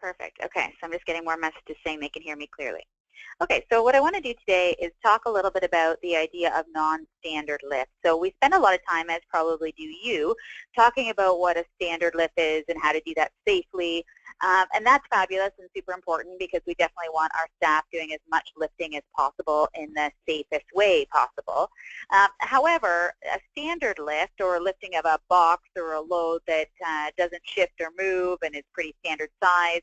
Perfect. Okay, so I'm just getting more messages saying they can hear me clearly. Okay, so what I want to do today is talk a little bit about the idea of non-standard lift. So we spend a lot of time, as probably do you, talking about what a standard lift is and how to do that safely. And that's fabulous and super important because we definitely want our staff doing as much lifting as possible in the safest way possible. However, a standard lift or lifting of a box or a load that doesn't shift or move and is pretty standard size,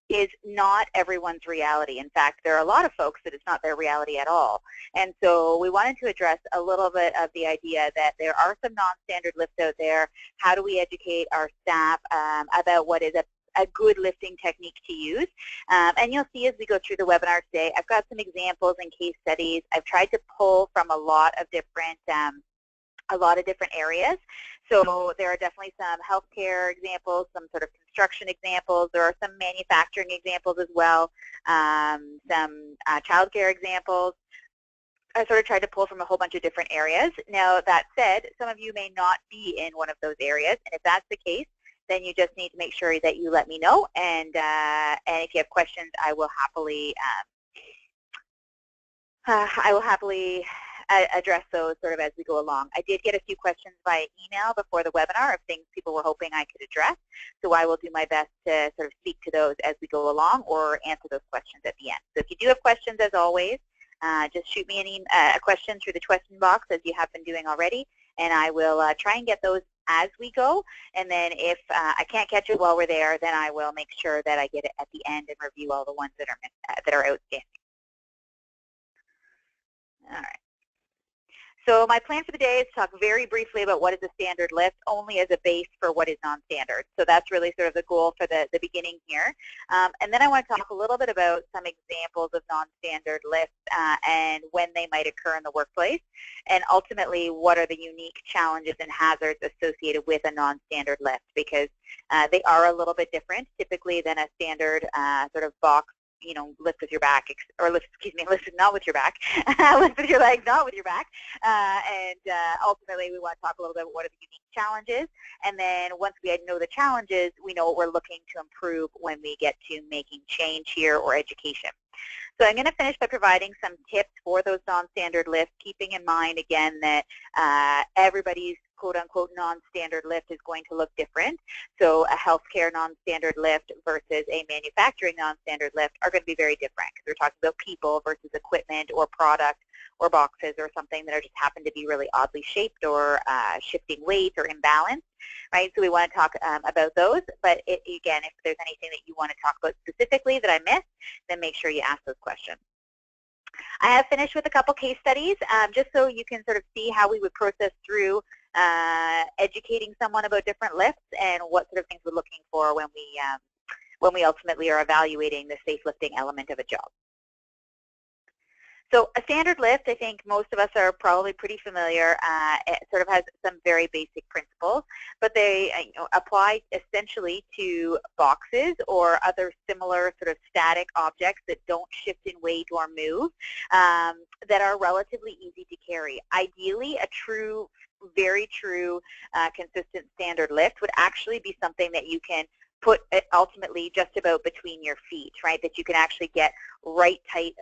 is not everyone's reality. In fact, there are a lot of folks that it's not their reality at all. And so we wanted to address a little bit of the idea that there are some non-standard lifts out there. How do we educate our staff about what is a good lifting technique to use? And you'll see as we go through the webinar today, I've got some examples and case studies. I've tried to pull from a lot of different areas. So there are definitely some healthcare examples, some sort of construction examples. There are some manufacturing examples as well, some childcare examples. I sort of tried to pull from a whole bunch of different areas. Now, that said, some of you may not be in one of those areas, and if that's the case, then you just need to make sure that you let me know, and if you have questions, I will happily address those sort of as we go along. I did get a few questions via email before the webinar of things people were hoping I could address, so I will do my best to sort of speak to those as we go along or answer those questions at the end. So if you do have questions, as always, just shoot me a question through the question box as you have been doing already, and I will try and get those as we go. And then if I can't catch it while we're there, then I will make sure that I get it at the end and review all the ones that are outstanding. All right. So my plan for the day is to talk very briefly about what is a standard lift, only as a base for what is non-standard. So that's really sort of the goal for the beginning here. And then I want to talk a little bit about some examples of non-standard lifts and when they might occur in the workplace. And ultimately, what are the unique challenges and hazards associated with a non-standard lift, because they are a little bit different typically than a standard sort of box, lift with your back, or lift not with your back, lift with your legs, not with your back. Ultimately, we want to talk a little bit about what are the unique challenges. And then once we know the challenges, we know what we're looking to improve when we get to making change here or education. So I'm going to finish by providing some tips for those non-standard lifts, keeping in mind, again, that everybody's quote-unquote non-standard lift is going to look different. So a healthcare non-standard lift versus a manufacturing non-standard lift are going to be very different, because we're talking about people versus equipment or product or boxes or something that are just happen to be really oddly shaped or shifting weight or imbalanced, right? So we want to talk about those. But again, if there's anything that you want to talk about specifically that I missed, then make sure you ask those questions. I have finished with a couple case studies, just so you can sort of see how we would process through educating someone about different lifts and what sort of things we're looking for when we ultimately are evaluating the safe lifting element of a job. So a standard lift, I think most of us are probably pretty familiar. It sort of has some very basic principles, but they apply essentially to boxes or other similar sort of static objects that don't shift in weight or move, that are relatively easy to carry. Ideally, a true, very true, consistent standard lift would actually be something that you can put it ultimately just about between your feet, right? That you can actually get right tight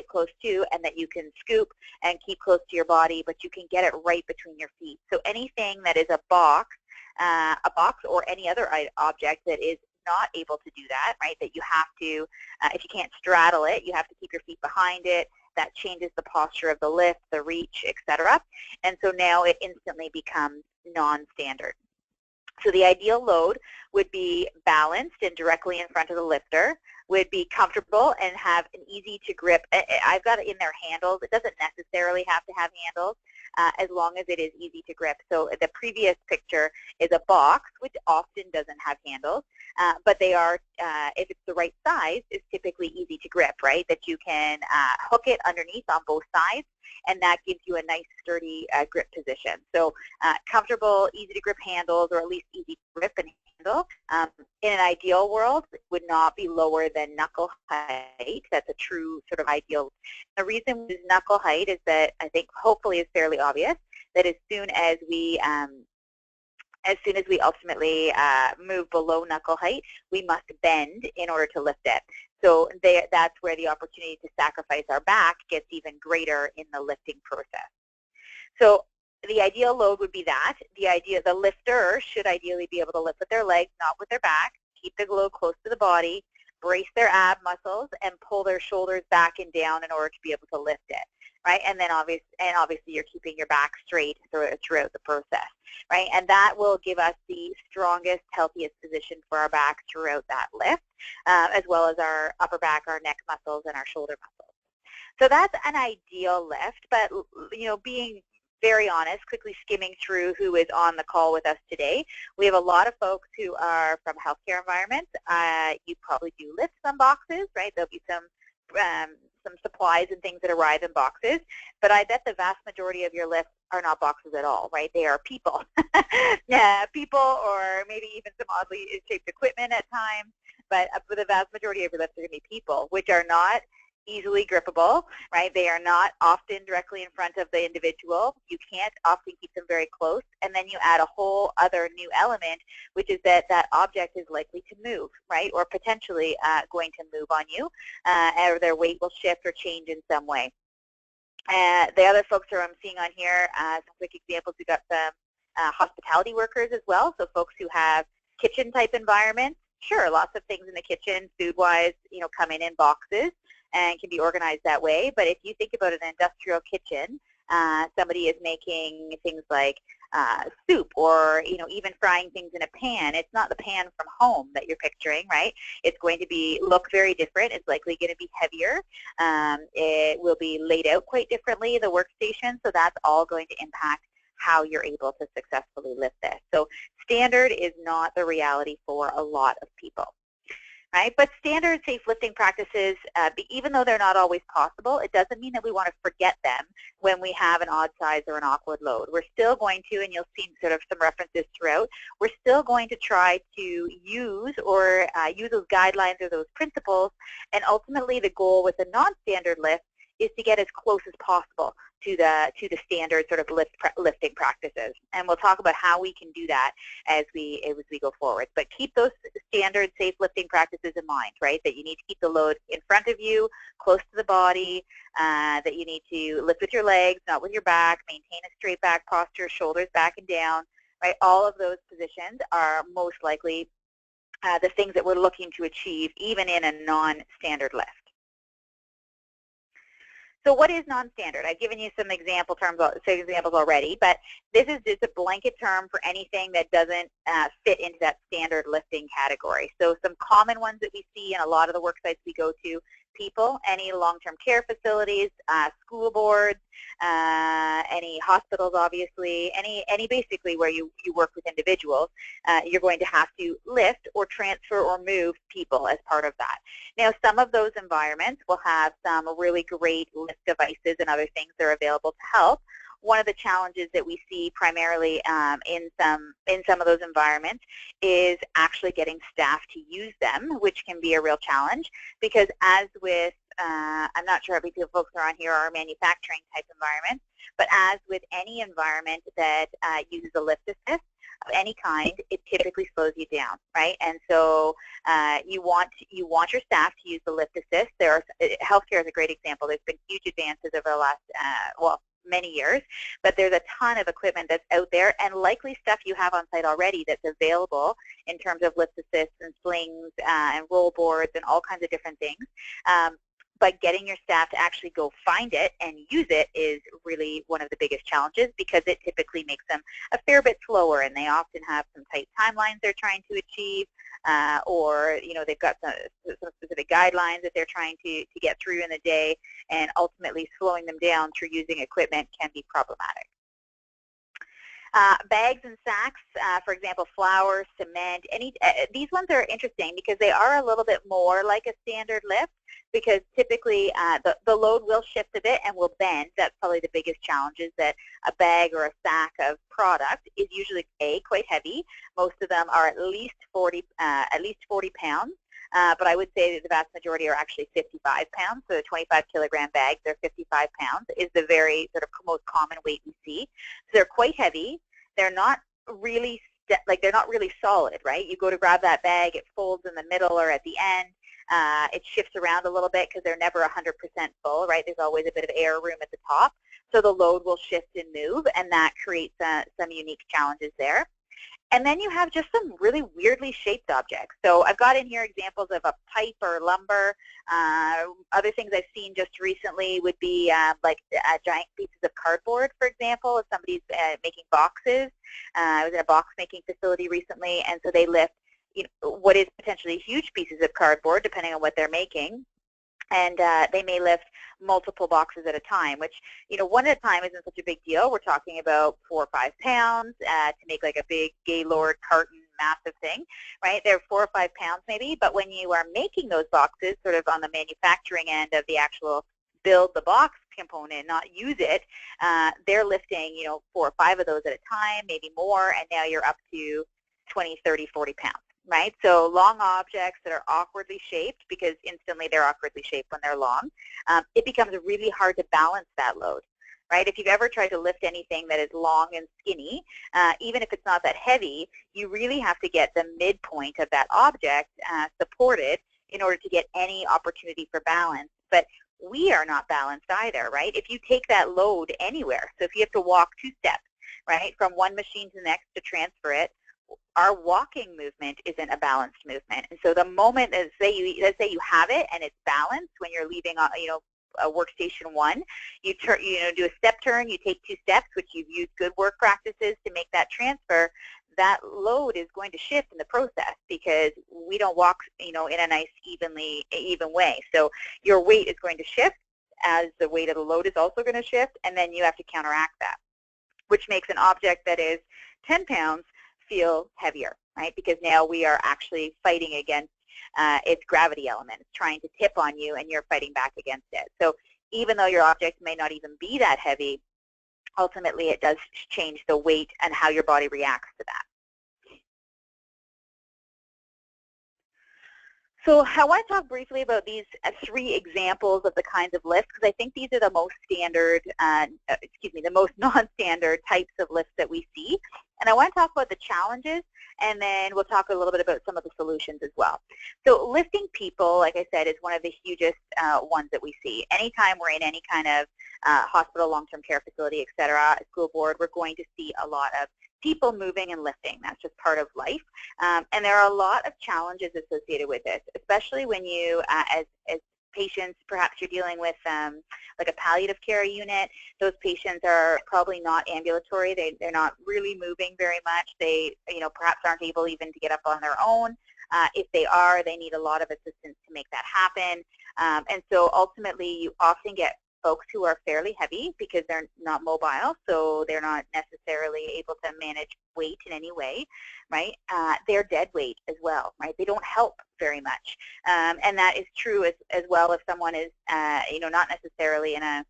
close to, and that you can scoop and keep close to your body, but you can get it right between your feet. So anything that is a box or any other object that is not able to do that, right? That you have to, if you can't straddle it, you have to keep your feet behind it. That changes the posture of the lift, the reach, etc. And so now it instantly becomes non-standard. So the ideal load would be balanced and directly in front of the lifter, would be comfortable and have an easy to grip. I've got it in their handles. It doesn't necessarily have to have handles, as long as it is easy to grip. So the previous picture is a box, which often doesn't have handles, but they are, if it's the right size, is typically easy to grip, right? That you can hook it underneath on both sides, and that gives you a nice sturdy grip position. So comfortable, easy to grip handles, or at least easy to grip and handle. In an ideal world, it would not be lower than knuckle height. That's a true sort of ideal. The reason with knuckle height is that I think hopefully is fairly obvious, that as soon as we as soon as we ultimately move below knuckle height, we must bend in order to lift it. So that's where the opportunity to sacrifice our back gets even greater in the lifting process. So the ideal load would be that. The lifter should ideally be able to lift with their legs, not with their back, keep the load close to the body, brace their ab muscles, and pull their shoulders back and down in order to be able to lift it, right? And then obviously you're keeping your back straight throughout the process, right? And that will give us the strongest, healthiest position for our back throughout that lift, as well as our upper back, our neck muscles, and our shoulder muscles. So that's an ideal lift, but being very honest, quickly skimming through who is on the call with us today. We have a lot of folks who are from healthcare environments. You probably do lift some boxes, right? There'll be some supplies and things that arrive in boxes, but I bet the vast majority of your lifts are not boxes at all, right? They are people. People, or maybe even some oddly shaped equipment at times, but for the vast majority of your lifts are going to be people, which are not easily grippable, right? They are not often directly in front of the individual. You can't often keep them very close, and then you add a whole other new element, which is that object is likely to move, right? Or potentially going to move on you, or their weight will shift or change in some way. The other folks who I'm seeing on here, some quick examples, we've got some hospitality workers as well, so folks who have kitchen type environments. Sure, lots of things in the kitchen, food-wise, come in boxes and can be organized that way. But if you think about an industrial kitchen, somebody is making things like soup, or even frying things in a pan. It's not the pan from home that you're picturing, right? It's going to look very different. It's likely going to be heavier. It will be laid out quite differently, the workstation. So that's all going to impact how you're able to successfully lift this. So standard is not the reality for a lot of people. Right? But standard safe lifting practices, even though they're not always possible, it doesn't mean that we want to forget them when we have an odd size or an awkward load. We're still going to, and you'll see sort of some references throughout, we're still going to try to use those guidelines or those principles, and ultimately the goal with a non-standard lift is to get as close as possible to the standard sort of lifting practices. And we'll talk about how we can do that as we go forward. But keep those standard safe lifting practices in mind, right? That you need to keep the load in front of you, close to the body, that you need to lift with your legs, not with your back, maintain a straight back posture, shoulders back and down, right? All of those positions are most likely the things that we're looking to achieve even in a non-standard lift. So what is non-standard? I've given you some examples already, but this is just a blanket term for anything that doesn't fit into that standard lifting category. So some common ones that we see in a lot of the work sites we go to: people, any long-term care facilities, school boards, any hospitals, obviously, any basically where you work with individuals, you're going to have to lift or transfer or move people as part of that. Now, some of those environments will have some really great lift devices and other things that are available to help. One of the challenges that we see primarily in some of those environments is actually getting staff to use them, which can be a real challenge, because as with, I'm not sure how many folks are on here are manufacturing type environments, but as with any environment that uses a lift assist of any kind, it typically slows you down, right? And so you want your staff to use the lift assist. Healthcare is a great example. There's been huge advances over the last, many years, but there's a ton of equipment that's out there, and likely stuff you have on site already that's available in terms of lift assists and slings and roll boards and all kinds of different things. But getting your staff to actually go find it and use it is really one of the biggest challenges, because it typically makes them a fair bit slower, and they often have some tight timelines they're trying to achieve, or they've got some specific guidelines that they're trying to get through in the day, and ultimately slowing them down through using equipment can be problematic. Bags and sacks, for example, flour, cement, these ones are interesting because they are a little bit more like a standard lift, because typically the load will shift a bit and will bend. That's probably the biggest challenge, is that a bag or a sack of product is usually quite heavy. Most of them are at least 40 pounds. But I would say that the vast majority are actually 55 pounds. So the 25-kilogram bags are 55 pounds is the very sort of most common weight we see. So they're quite heavy. They're not really like they're not really solid, right? You go to grab that bag, it folds in the middle or at the end. It shifts around a little bit because they're never 100% full, right? There's always a bit of air room at the top. So the load will shift and move, and that creates some unique challenges there. And then you have just some really weirdly shaped objects. So I've got in here examples of a pipe or lumber. Other things I've seen just recently would be like giant pieces of cardboard, for example, if somebody's making boxes. I was in a box making facility recently, and so they lift what is potentially huge pieces of cardboard, depending on what they're making. And they may lift multiple boxes at a time, which, one at a time isn't such a big deal. We're talking about 4 or 5 pounds to make like a big Gaylord carton, massive thing, right? They're 4 or 5 pounds maybe, but when you are making those boxes sort of on the manufacturing end of the actual build the box component, not use it, they're lifting, 4 or 5 of those at a time, maybe more, and now you're up to 20, 30, 40 pounds. Right? So long objects that are awkwardly shaped, because instantly they're awkwardly shaped when they're long, it becomes really hard to balance that load. Right? If you've ever tried to lift anything that is long and skinny, even if it's not that heavy, you really have to get the midpoint of that object supported in order to get any opportunity for balance. But we are not balanced either, right? If you take that load anywhere, so if you have to walk 2 steps, right, from one machine to the next to transfer it, our walking movement isn't a balanced movement. And so the moment, let's say you have it and it's balanced when you're leaving, a workstation 1, you do a step turn, you take 2 steps, which you've used good work practices to make that transfer. That load is going to shift in the process because we don't walk, in a nice even way. So your weight is going to shift as the weight of the load is also going to shift, and then you have to counteract that, which makes an object that is 10 pounds feel heavier, right? Because now we are actually fighting against its gravity element. It's trying to tip on you, and you're fighting back against it. So even though your object may not even be that heavy, ultimately it does change the weight and how your body reacts to that. So I want to talk briefly about these 3 examples of the kinds of lifts, because I think these are the most standard, the most non-standard types of lifts that we see. And I want to talk about the challenges, and then we'll talk a little bit about some of the solutions as well. So lifting people, like I said, is one of the hugest ones that we see. Anytime we're in any kind of hospital, long-term care facility, et cetera, school board, we're going to see a lot of people moving and lifting. That's just part of life. And there are a lot of challenges associated with this, especially when you, as patients, perhaps you're dealing with like a palliative care unit. Those patients are probably not ambulatory. They're not really moving very much. They, perhaps aren't able even to get up on their own. If they are, they need a lot of assistance to make that happen. And so ultimately, you often get folks who are fairly heavy because they're not mobile, so they're not necessarily able to manage weight in any way, right? They're dead weight as well, right? They don't help very much, and that is true as well if someone is, not necessarily in a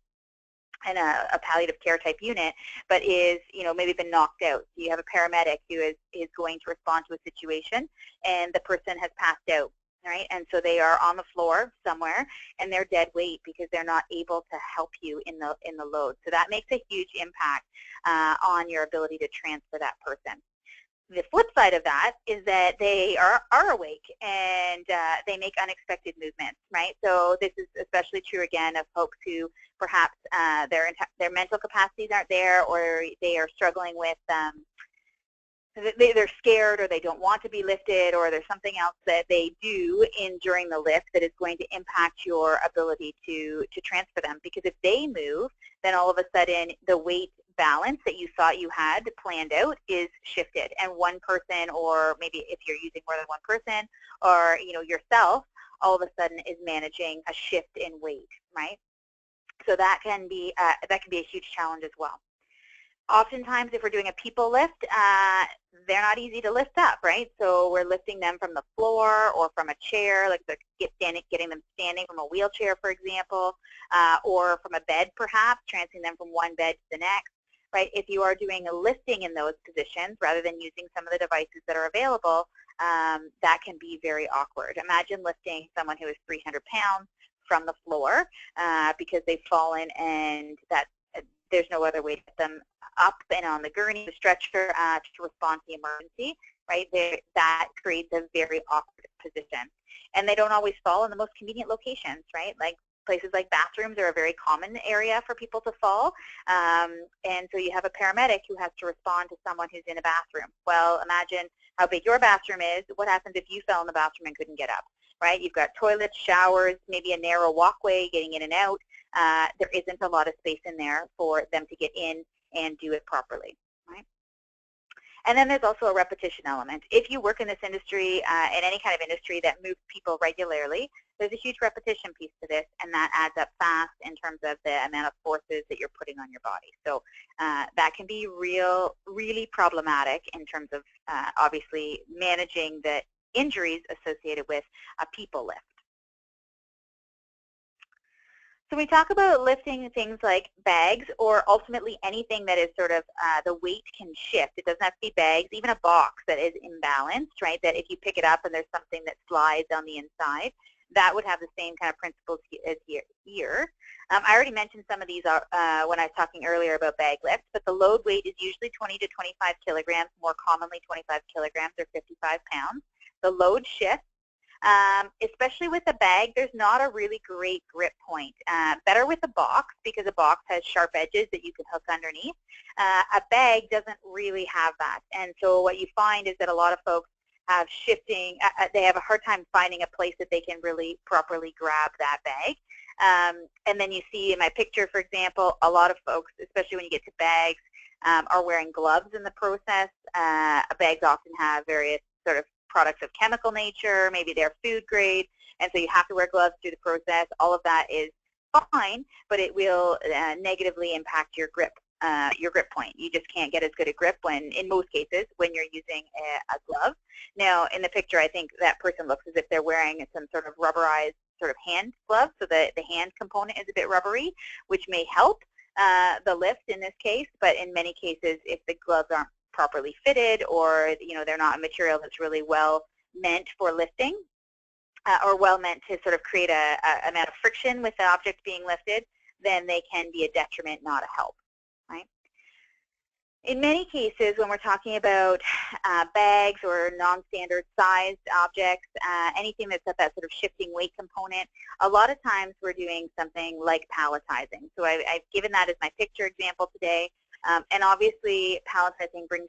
palliative care type unit, but is, maybe been knocked out. So you have a paramedic who is going to respond to a situation, and the person has passed out. Right, and so they are on the floor somewhere, and they're dead weight because they're not able to help you in the load. So that makes a huge impact on your ability to transfer that person. The flip side of that is that they are awake, and they make unexpected movements, right? So this is especially true, again, of folks who perhaps their mental capacities aren't there, or they are struggling with they're scared, or they don't want to be lifted, or there's something else that they do during the lift that is going to impact your ability to transfer them. Because if they move, then all of a sudden the weight balance that you thought you had planned out is shifted, and one person, or maybe if you're using more than one person, or yourself, all of a sudden is managing a shift in weight, right? So that can be a huge challenge as well. Oftentimes, if we're doing a people lift, they're not easy to lift up, right? So we're lifting them from the floor or from a chair, like getting them standing from a wheelchair, for example, or from a bed, perhaps, transferring them from one bed to the next, right? If you are doing a lifting in those positions, rather than using some of the devices that are available, that can be very awkward. Imagine lifting someone who is 300 pounds from the floor because they've fallen, and that there's no other way to get them up and on the gurney, the stretcher, to respond to the emergency, right? That creates a very awkward position. And they don't always fall in the most convenient locations, right? Like places like bathrooms are a very common area for people to fall. And so you have a paramedic who has to respond to someone who's in a bathroom. Well, imagine how big your bathroom is. What happens if you fell in the bathroom and couldn't get up, right? You've got toilets, showers, maybe a narrow walkway getting in and out. There isn't a lot of space in there for them to get in and do it properly, right? And then there's also a repetition element. If you work in this industry, in any kind of industry that moves people regularly, there's a huge repetition piece to this, and that adds up fast in terms of the amount of forces that you're putting on your body. So that can be really problematic in terms of obviously managing the injuries associated with a people lift. So we talk about lifting things like bags, or ultimately anything that is sort of the weight can shift. It doesn't have to be bags, even a box that is imbalanced, right? That if you pick it up and there's something that slides on the inside, that would have the same kind of principles as here. I already mentioned some of these when I was talking earlier about bag lifts, but the load weight is usually 20 to 25 kilograms, more commonly 25 kilograms or 55 pounds. The load shifts. Especially with a bag, there's not a really great grip point. Better with a box, because a box has sharp edges that you can hook underneath. A bag doesn't really have that. And so what you find is that a lot of folks have shifting, they have a hard time finding a place that they can really properly grab that bag. And then you see in my picture, for example, a lot of folks, especially when you get to bags, are wearing gloves in the process. Bags often have various sort of products of chemical nature, maybe they're food grade, and so you have to wear gloves through the process. All of that is fine, but it will negatively impact your grip point. You just can't get as good a grip when, in most cases, when you're using a glove. Now, in the picture, I think that person looks as if they're wearing some sort of rubberized sort of hand glove, so the hand component is a bit rubbery, which may help the lift in this case, but in many cases, if the gloves aren't properly fitted, or they're not a material that's really well meant for lifting, or well meant to sort of create a amount of friction with the object being lifted, then they can be a detriment, not a help, right? In many cases, when we're talking about bags or non-standard sized objects, anything that's at that sort of shifting weight component, a lot of times we're doing something like palletizing. So I've given that as my picture example today. And obviously, palletizing brings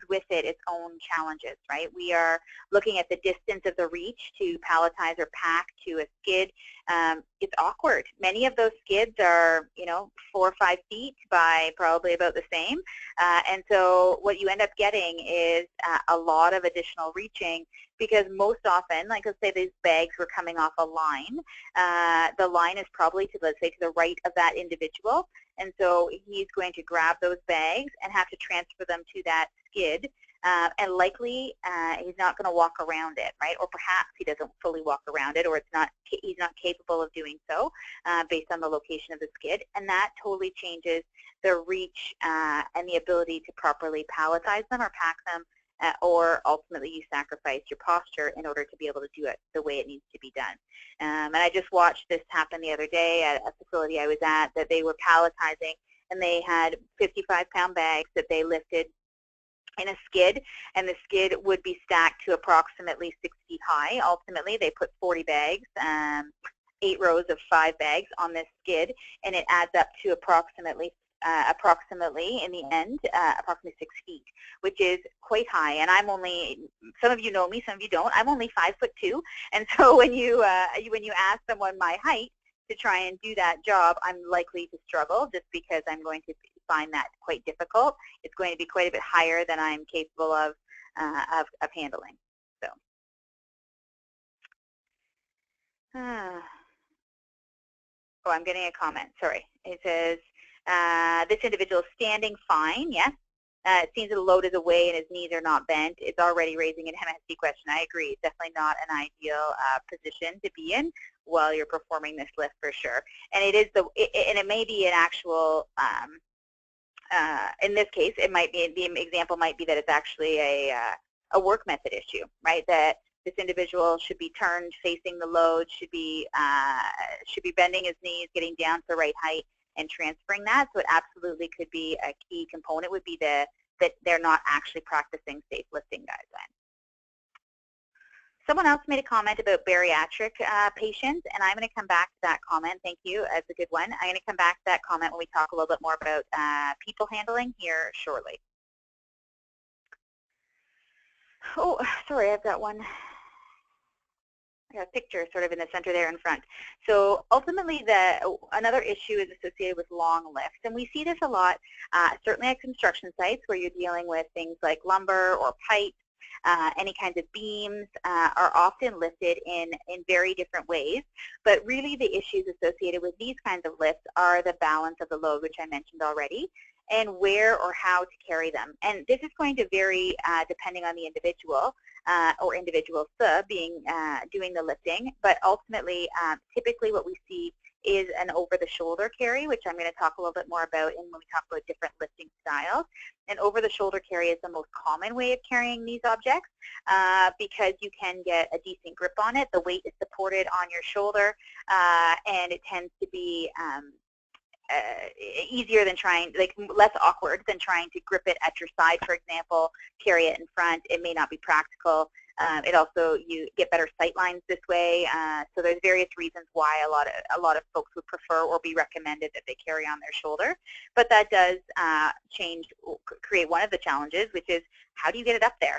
with it its own challenges, right? We are looking at the distance of the reach to palletize or pack to a skid. It's awkward. Many of those skids are, 4 or 5 feet by probably about the same. And so what you end up getting is a lot of additional reaching, because most often, like let's say these bags were coming off a line, the line is probably to, let's say, to the right of that individual. And so he's going to grab those bags and have to transfer them to that skid, and likely he's not going to walk around it, right? Or perhaps he doesn't fully walk around it, or he's not capable of doing so based on the location of the skid, and that totally changes the reach and the ability to properly palletize them or pack them, or ultimately you sacrifice your posture in order to be able to do it the way it needs to be done. And I just watched this happen the other day at a facility I was at, that they were palletizing, and they had 55-pound bags that they lifted in a skid, and the skid would be stacked to approximately 6 feet high. Ultimately, they put 40 bags, 8 rows of 5 bags on this skid, and it adds up to approximately in the end, approximately 6 feet, which is quite high. And I'm only, some of you know me, some of you don't, I'm only 5'2", and so when you ask someone my height to try and do that job, I'm likely to struggle, just because I'm going to find that quite difficult. It's going to be quite a bit higher than I'm capable of handling. So. Oh, I'm getting a comment, sorry. It says, this individual is standing fine, yes. It seems that the load is away and his knees are not bent. It's already raising an MSD question. I agree. It's definitely not an ideal position to be in while you're performing this lift, for sure. And it is and it may be an actual, in this case, it might be, the example might be that it's actually a work method issue, right? That this individual should be turned facing the load, should be bending his knees, getting down to the right height, and transferring that. So it absolutely could be a key component would be that they're not actually practicing safe lifting guidelines. Someone else made a comment about bariatric patients, and I'm going to come back to that comment. Thank you. That's a good one. I'm going to come back to that comment when we talk a little bit more about people handling here shortly. Oh, sorry, I've got one. I got a picture sort of in the center there in front. So ultimately, another issue is associated with long lifts, and we see this a lot, certainly at construction sites where you're dealing with things like lumber or pipe. Any kinds of beams are often lifted in very different ways, but really the issues associated with these kinds of lifts are the balance of the load, which I mentioned already, and where or how to carry them. And this is going to vary depending on the individual or individuals doing the lifting, but ultimately, typically what we see is an over-the-shoulder carry, which I'm going to talk a little bit more about when we talk about different lifting styles. And over-the-shoulder carry is the most common way of carrying these objects because you can get a decent grip on it. The weight is supported on your shoulder, and it tends to be easier than less awkward than trying to grip it at your side, for example, carry it in front. It may not be practical. It also, you get better sight lines this way. So there's various reasons why a lot of folks would prefer or be recommended that they carry on their shoulder. But that does create one of the challenges, which is how do you get it up there,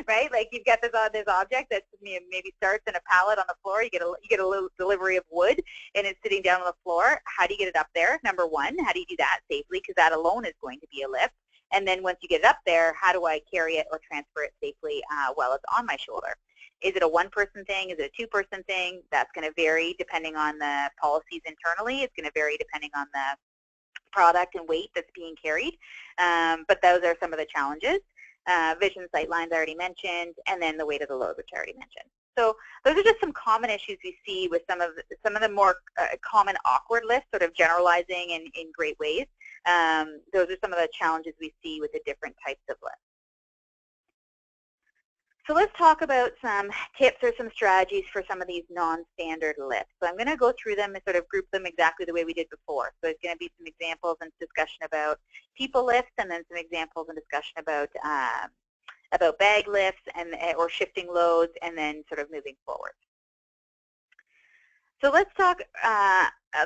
right? Like you've got this object that maybe starts in a pallet on the floor. You get a little delivery of wood, and it's sitting down on the floor. How do you get it up there? Number one, how do you do that safely? Because that alone is going to be a lift. And then once you get it up there, how do I carry it or transfer it safely while it's on my shoulder? Is it a one-person thing? Is it a two-person thing? That's going to vary depending on the policies internally. It's going to vary depending on the product and weight that's being carried. But those are some of the challenges. Vision, sight lines I already mentioned, and then the weight of the load, which I already mentioned. So those are just some common issues we see with some of the more common awkward lifts, sort of generalizing in great ways. Those are some of the challenges we see with the different types of lifts. So let's talk about some tips or some strategies for some of these non-standard lifts. So I'm going to go through them and sort of group them exactly the way we did before. So it's going to be some examples and discussion about people lifts, and then some examples and discussion about bag lifts or shifting loads, and then sort of moving forward. So let's talk,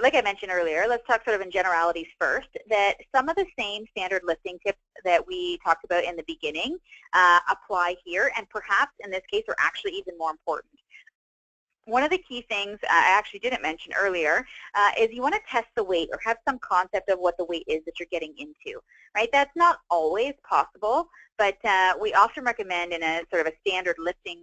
like I mentioned earlier, let's talk sort of in generalities first, that some of the same standard lifting tips that we talked about in the beginning apply here, and perhaps in this case are actually even more important. One of the key things I actually didn't mention earlier is you want to test the weight or have some concept of what the weight is that you're getting into, right? That's not always possible, but we often recommend in a sort of a standard lifting,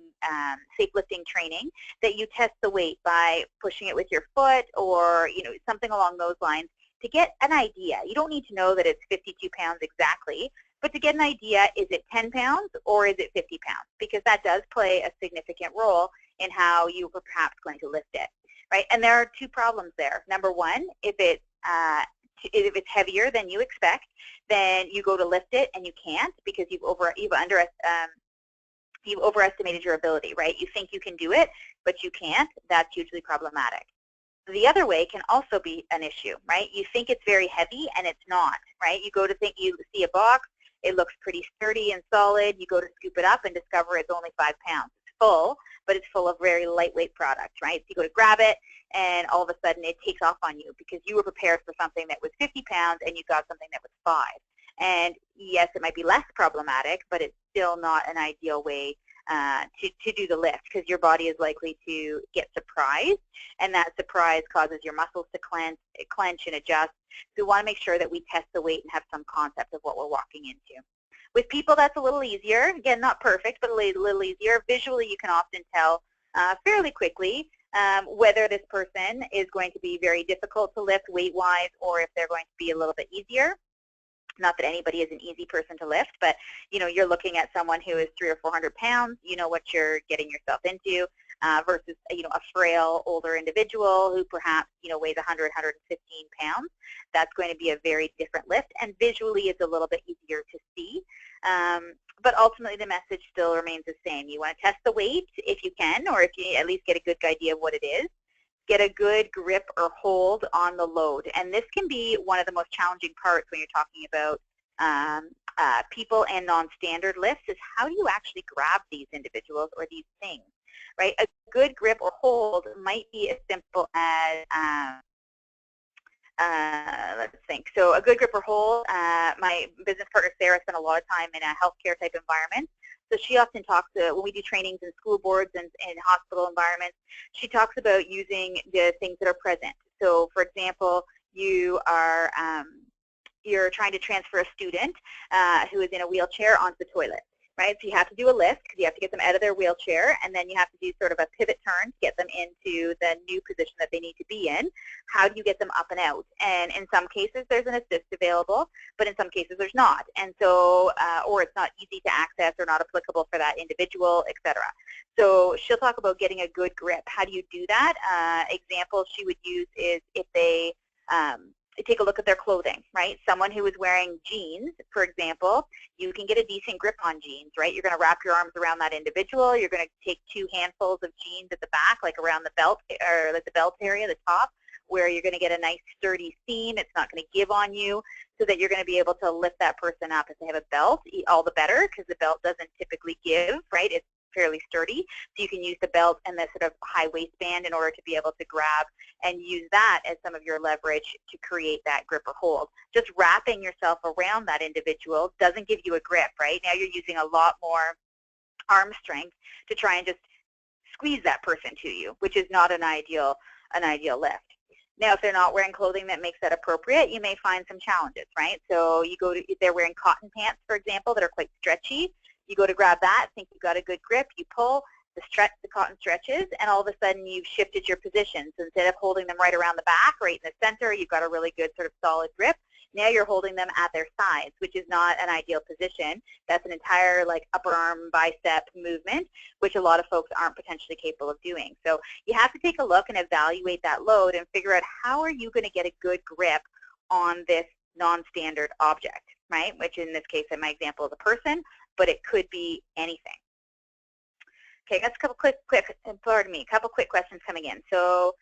safe lifting training that you test the weight by pushing it with your foot or something along those lines to get an idea. You don't need to know that it's 52 pounds exactly, but to get an idea, is it 10 pounds or is it 50 pounds? Because that does play a significant role in how you were perhaps going to lift it, right? And there are two problems there. Number one, if it's heavier than you expect, then you go to lift it and you can't because you've overestimated your ability, right? You think you can do it, but you can't. That's hugely problematic. The other way can also be an issue, right? You think it's very heavy and it's not, right? You see a box, it looks pretty sturdy and solid. You go to scoop it up and discover it's only 5 pounds. It's full, but it's full of very lightweight product, right? So you go to grab it, and all of a sudden it takes off on you because you were prepared for something that was 50 pounds and you got something that was 5. And yes, it might be less problematic, but it's still not an ideal way to do the lift because your body is likely to get surprised, and that surprise causes your muscles to clench and adjust. So we want to make sure that we test the weight and have some concept of what we're walking into. With people, that's a little easier. Again, not perfect, but a little easier. Visually, you can often tell fairly quickly whether this person is going to be very difficult to lift weight-wise or if they're going to be a little bit easier. Not that anybody is an easy person to lift, but you're looking at someone who is 300 or 400 pounds. You know what you're getting yourself into versus a frail older individual who perhaps weighs 100, 115 pounds. That's going to be a very different lift, and visually it's a little bit easier to see. But ultimately the message still remains the same. You want to test the weight if you can, or if you at least get a good idea of what it is. get a good grip or hold on the load. And this can be one of the most challenging parts when you're talking about people and non-standard lifts, is how do you actually grab these individuals or these things, right? A good grip or hold might be as simple as, let's think. So a good grip or hold, my business partner Sarah spent a lot of time in a healthcare type environment. So she often talks, when we do trainings in school boards and in hospital environments, she talks about using the things that are present. So for example, you are, you're trying to transfer a student who is in a wheelchair onto the toilet, right? So you have to do a lift because you have to get them out of their wheelchair, and then you have to do sort of a pivot turn to get them into the new position that they need to be in. How do you get them up and out? And in some cases there's an assist available, but in some cases there's not. And so, or it's not easy to access or not applicable for that individual, etc. So she'll talk about getting a good grip. How do you do that? Example she would use is if they take a look at their clothing, right? Someone who is wearing jeans, for example, you can get a decent grip on jeans, right? You're going to wrap your arms around that individual. You're going to take 2 handfuls of jeans at the back, like around the belt, or like the belt area, the top, where you're going to get a nice sturdy seam. It's not going to give on you, so that you're going to be able to lift that person up. If they have a belt, all the better, because the belt doesn't typically give, right? It's fairly sturdy, so you can use the belt and the sort of high waistband in order to be able to grab and use that as some of your leverage to create that grip or hold. Just wrapping yourself around that individual doesn't give you a grip, right? Now you're using a lot more arm strength to try and just squeeze that person to you, which is not an ideal lift. Now, if they're not wearing clothing that makes that appropriate, you may find some challenges, right? So you go to, if they're wearing cotton pants, for example, that are quite stretchy, you go to grab that, think you've got a good grip, you pull, the cotton stretches, and all of a sudden you've shifted your position. So instead of holding them right around the back, right in the center, you've got a really good sort of solid grip. Now you're holding them at their sides, which is not an ideal position. That's an entire like upper arm bicep movement, which a lot of folks aren't potentially capable of doing. So you have to take a look and evaluate that load and figure out how are you going to get a good grip on this non-standard object, right? Which in this case, in my example, is a person, but it could be anything. Okay, that's a couple quick questions coming in. So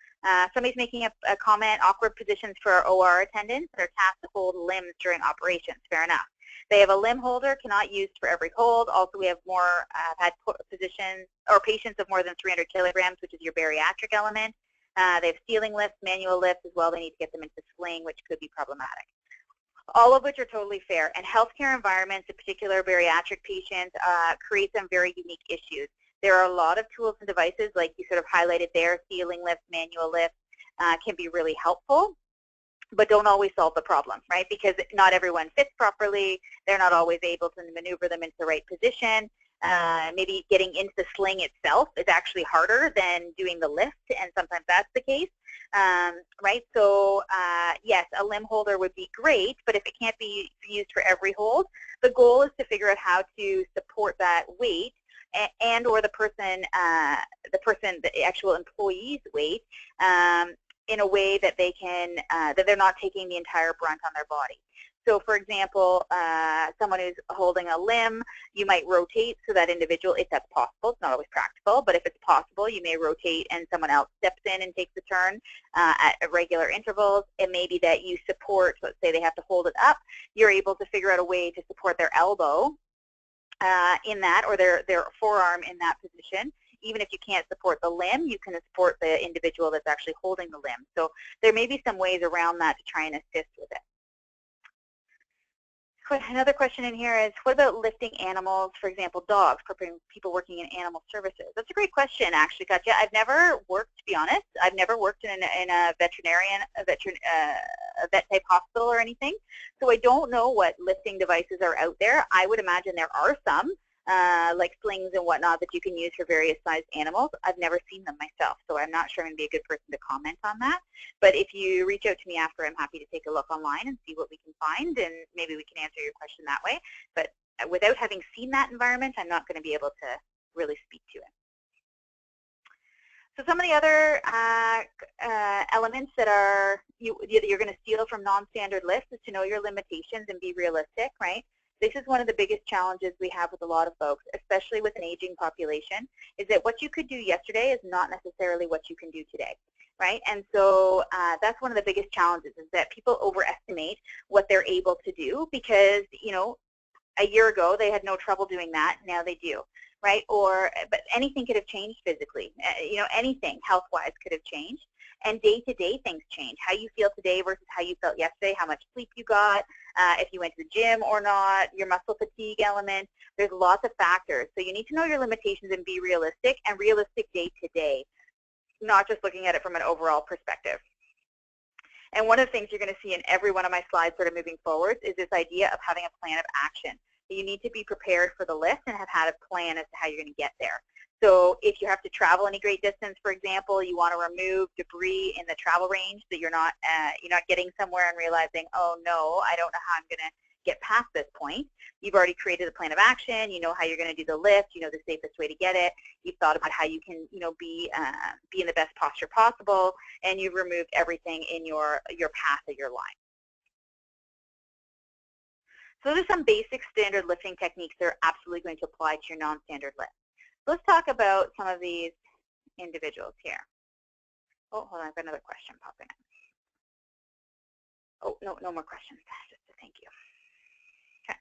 somebody's making a comment, awkward positions for our OR attendants that are tasked to hold limbs during operations. Fair enough. They have a limb holder, cannot use for every hold. Also, we have more, had positions or patients of more than 300 kilograms, which is your bariatric element. They have ceiling lifts, manual lifts as well. They need to get them into sling, which could be problematic. All of which are totally fair. And healthcare environments, in particular bariatric patients, create some very unique issues. There are a lot of tools and devices, like you sort of highlighted there, ceiling lifts, manual lifts, can be really helpful, but don't always solve the problem, right? Because not everyone fits properly. They're not always able to maneuver them into the right position. Maybe getting into the sling itself is actually harder than doing the lift, and sometimes that's the case, right? So yes, a limb holder would be great, but if it can't be used for every hold, the goal is to figure out how to support that weight and or the actual employee's weight in a way that they can, that they're not taking the entire brunt on their body. So for example, someone who's holding a limb, you might rotate so that individual, if that's possible, it's not always practical, but if it's possible, you may rotate and someone else steps in and takes the turn at regular intervals. It may be that you support, let's say they have to hold it up, you're able to figure out a way to support their elbow in that, or their forearm in that position. Even if you can't support the limb, you can support the individual that's actually holding the limb. So there may be some ways around that to try and assist with it. Another question in here is, what about lifting animals, for example, dogs, for people working in animal services? That's a great question, actually, Katya. I've never worked, to be honest, I've never worked in a vet type hospital or anything, so I don't know what lifting devices are out there. I would imagine there are some, like slings and whatnot that you can use for various sized animals. I've never seen them myself, so I'm not sure I'm going to be a good person to comment on that. But if you reach out to me after, I'm happy to take a look online and see what we can find, and maybe we can answer your question that way. But without having seen that environment, I'm not going to be able to really speak to it. So some of the other elements that you're going to steal from non-standard lists is to know your limitations and be realistic, right? This is one of the biggest challenges we have with a lot of folks, especially with an aging population, is that what you could do yesterday is not necessarily what you can do today. right? And so that's one of the biggest challenges, is that people overestimate what they're able to do because, you know, a year ago they had no trouble doing that, now they do, right? But anything could have changed physically, you know, anything health-wise could have changed. And day-to-day things change. How you feel today versus how you felt yesterday, how much sleep you got, if you went to the gym or not, your muscle fatigue element. There's lots of factors. So you need to know your limitations and be realistic, and realistic day-to-day, not just looking at it from an overall perspective. And one of the things you're going to see in every one of my slides sort of moving forward is this idea of having a plan of action. You need to be prepared for the lift and have had a plan as to how you're going to get there. So if you have to travel any great distance, for example, you want to remove debris in the travel range so you're not getting somewhere and realizing, oh no, I don't know how I'm going to get past this point. You've already created a plan of action. You know how you're going to do the lift. You know the safest way to get it. You've thought about how you can, you know, be in the best posture possible, and you've removed everything in your path of your line. So there's some basic standard lifting techniques that are absolutely going to apply to your non-standard lift. Let's talk about some of these individuals here. Oh, hold on, I've got another question popping up. Oh, no more questions. Just a thank you. Okay.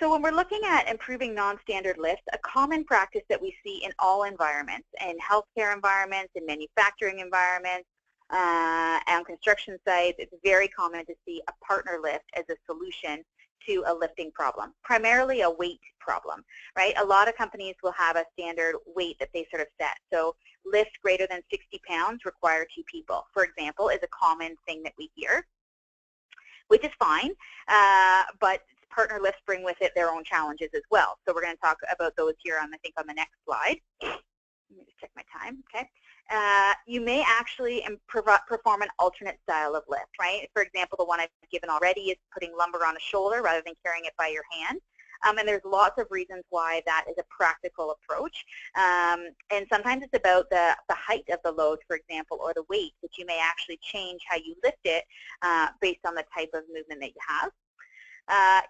So when we're looking at improving non-standard lifts, a common practice that we see in all environments, in healthcare environments, in manufacturing environments, on construction sites, it's very common to see a partner lift as a solution to a lifting problem, primarily a weight problem, right? A lot of companies will have a standard weight that they sort of set. So lift greater than 60 pounds require 2 people, for example, is a common thing that we hear, which is fine, but partner lifts bring with it their own challenges as well. So we're going to talk about those here on, I think, on the next slide. Let me just check my time, okay? You may actually perform an alternate style of lift, right? For example, the one I've given already is putting lumber on a shoulder rather than carrying it by your hand. And there's lots of reasons why that is a practical approach. And sometimes it's about the height of the load, for example, or the weight, that you may actually change how you lift it based on the type of movement that you have.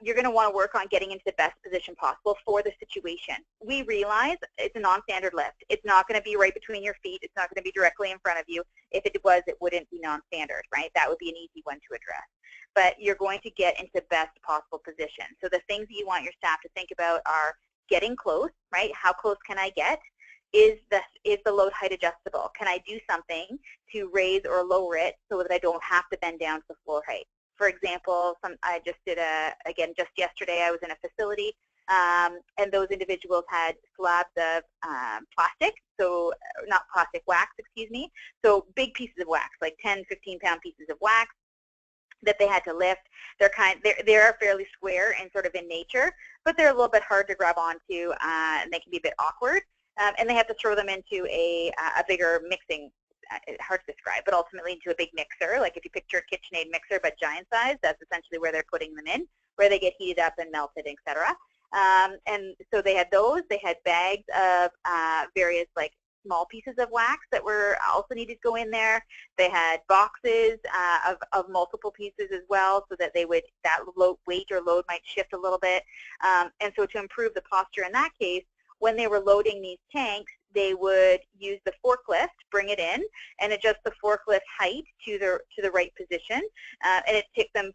You're going to want to work on getting into the best position possible for the situation. We realize it's a non-standard lift. It's not going to be right between your feet. It's not going to be directly in front of you. If it was, it wouldn't be non-standard, right? That would be an easy one to address. But you're going to get into the best possible position. So the things that you want your staff to think about are getting close, right? How close can I get? Is the load height adjustable? Can I do something to raise or lower it so that I don't have to bend down to the floor height? For example, I just did just yesterday I was in a facility and those individuals had slabs of plastic, so not plastic, wax, excuse me, so big pieces of wax, like 10, 15-pound pieces of wax that they had to lift. They're fairly square and sort of in nature, but they're a little bit hard to grab onto and they can be a bit awkward, and they have to throw them into a bigger mixing, hard to describe, but ultimately into a big mixer. Like if you picture a KitchenAid mixer but giant size, that's essentially where they're putting them in, where they get heated up and melted, etc. And so they had those. They had bags of various like small pieces of wax that were also needed to go in there. They had boxes of multiple pieces as well, so that that weight or load might shift a little bit. And so to improve the posture in that case, when they were loading these tanks, they would use the forklift, bring it in, and adjust the forklift height to the right position. And it took them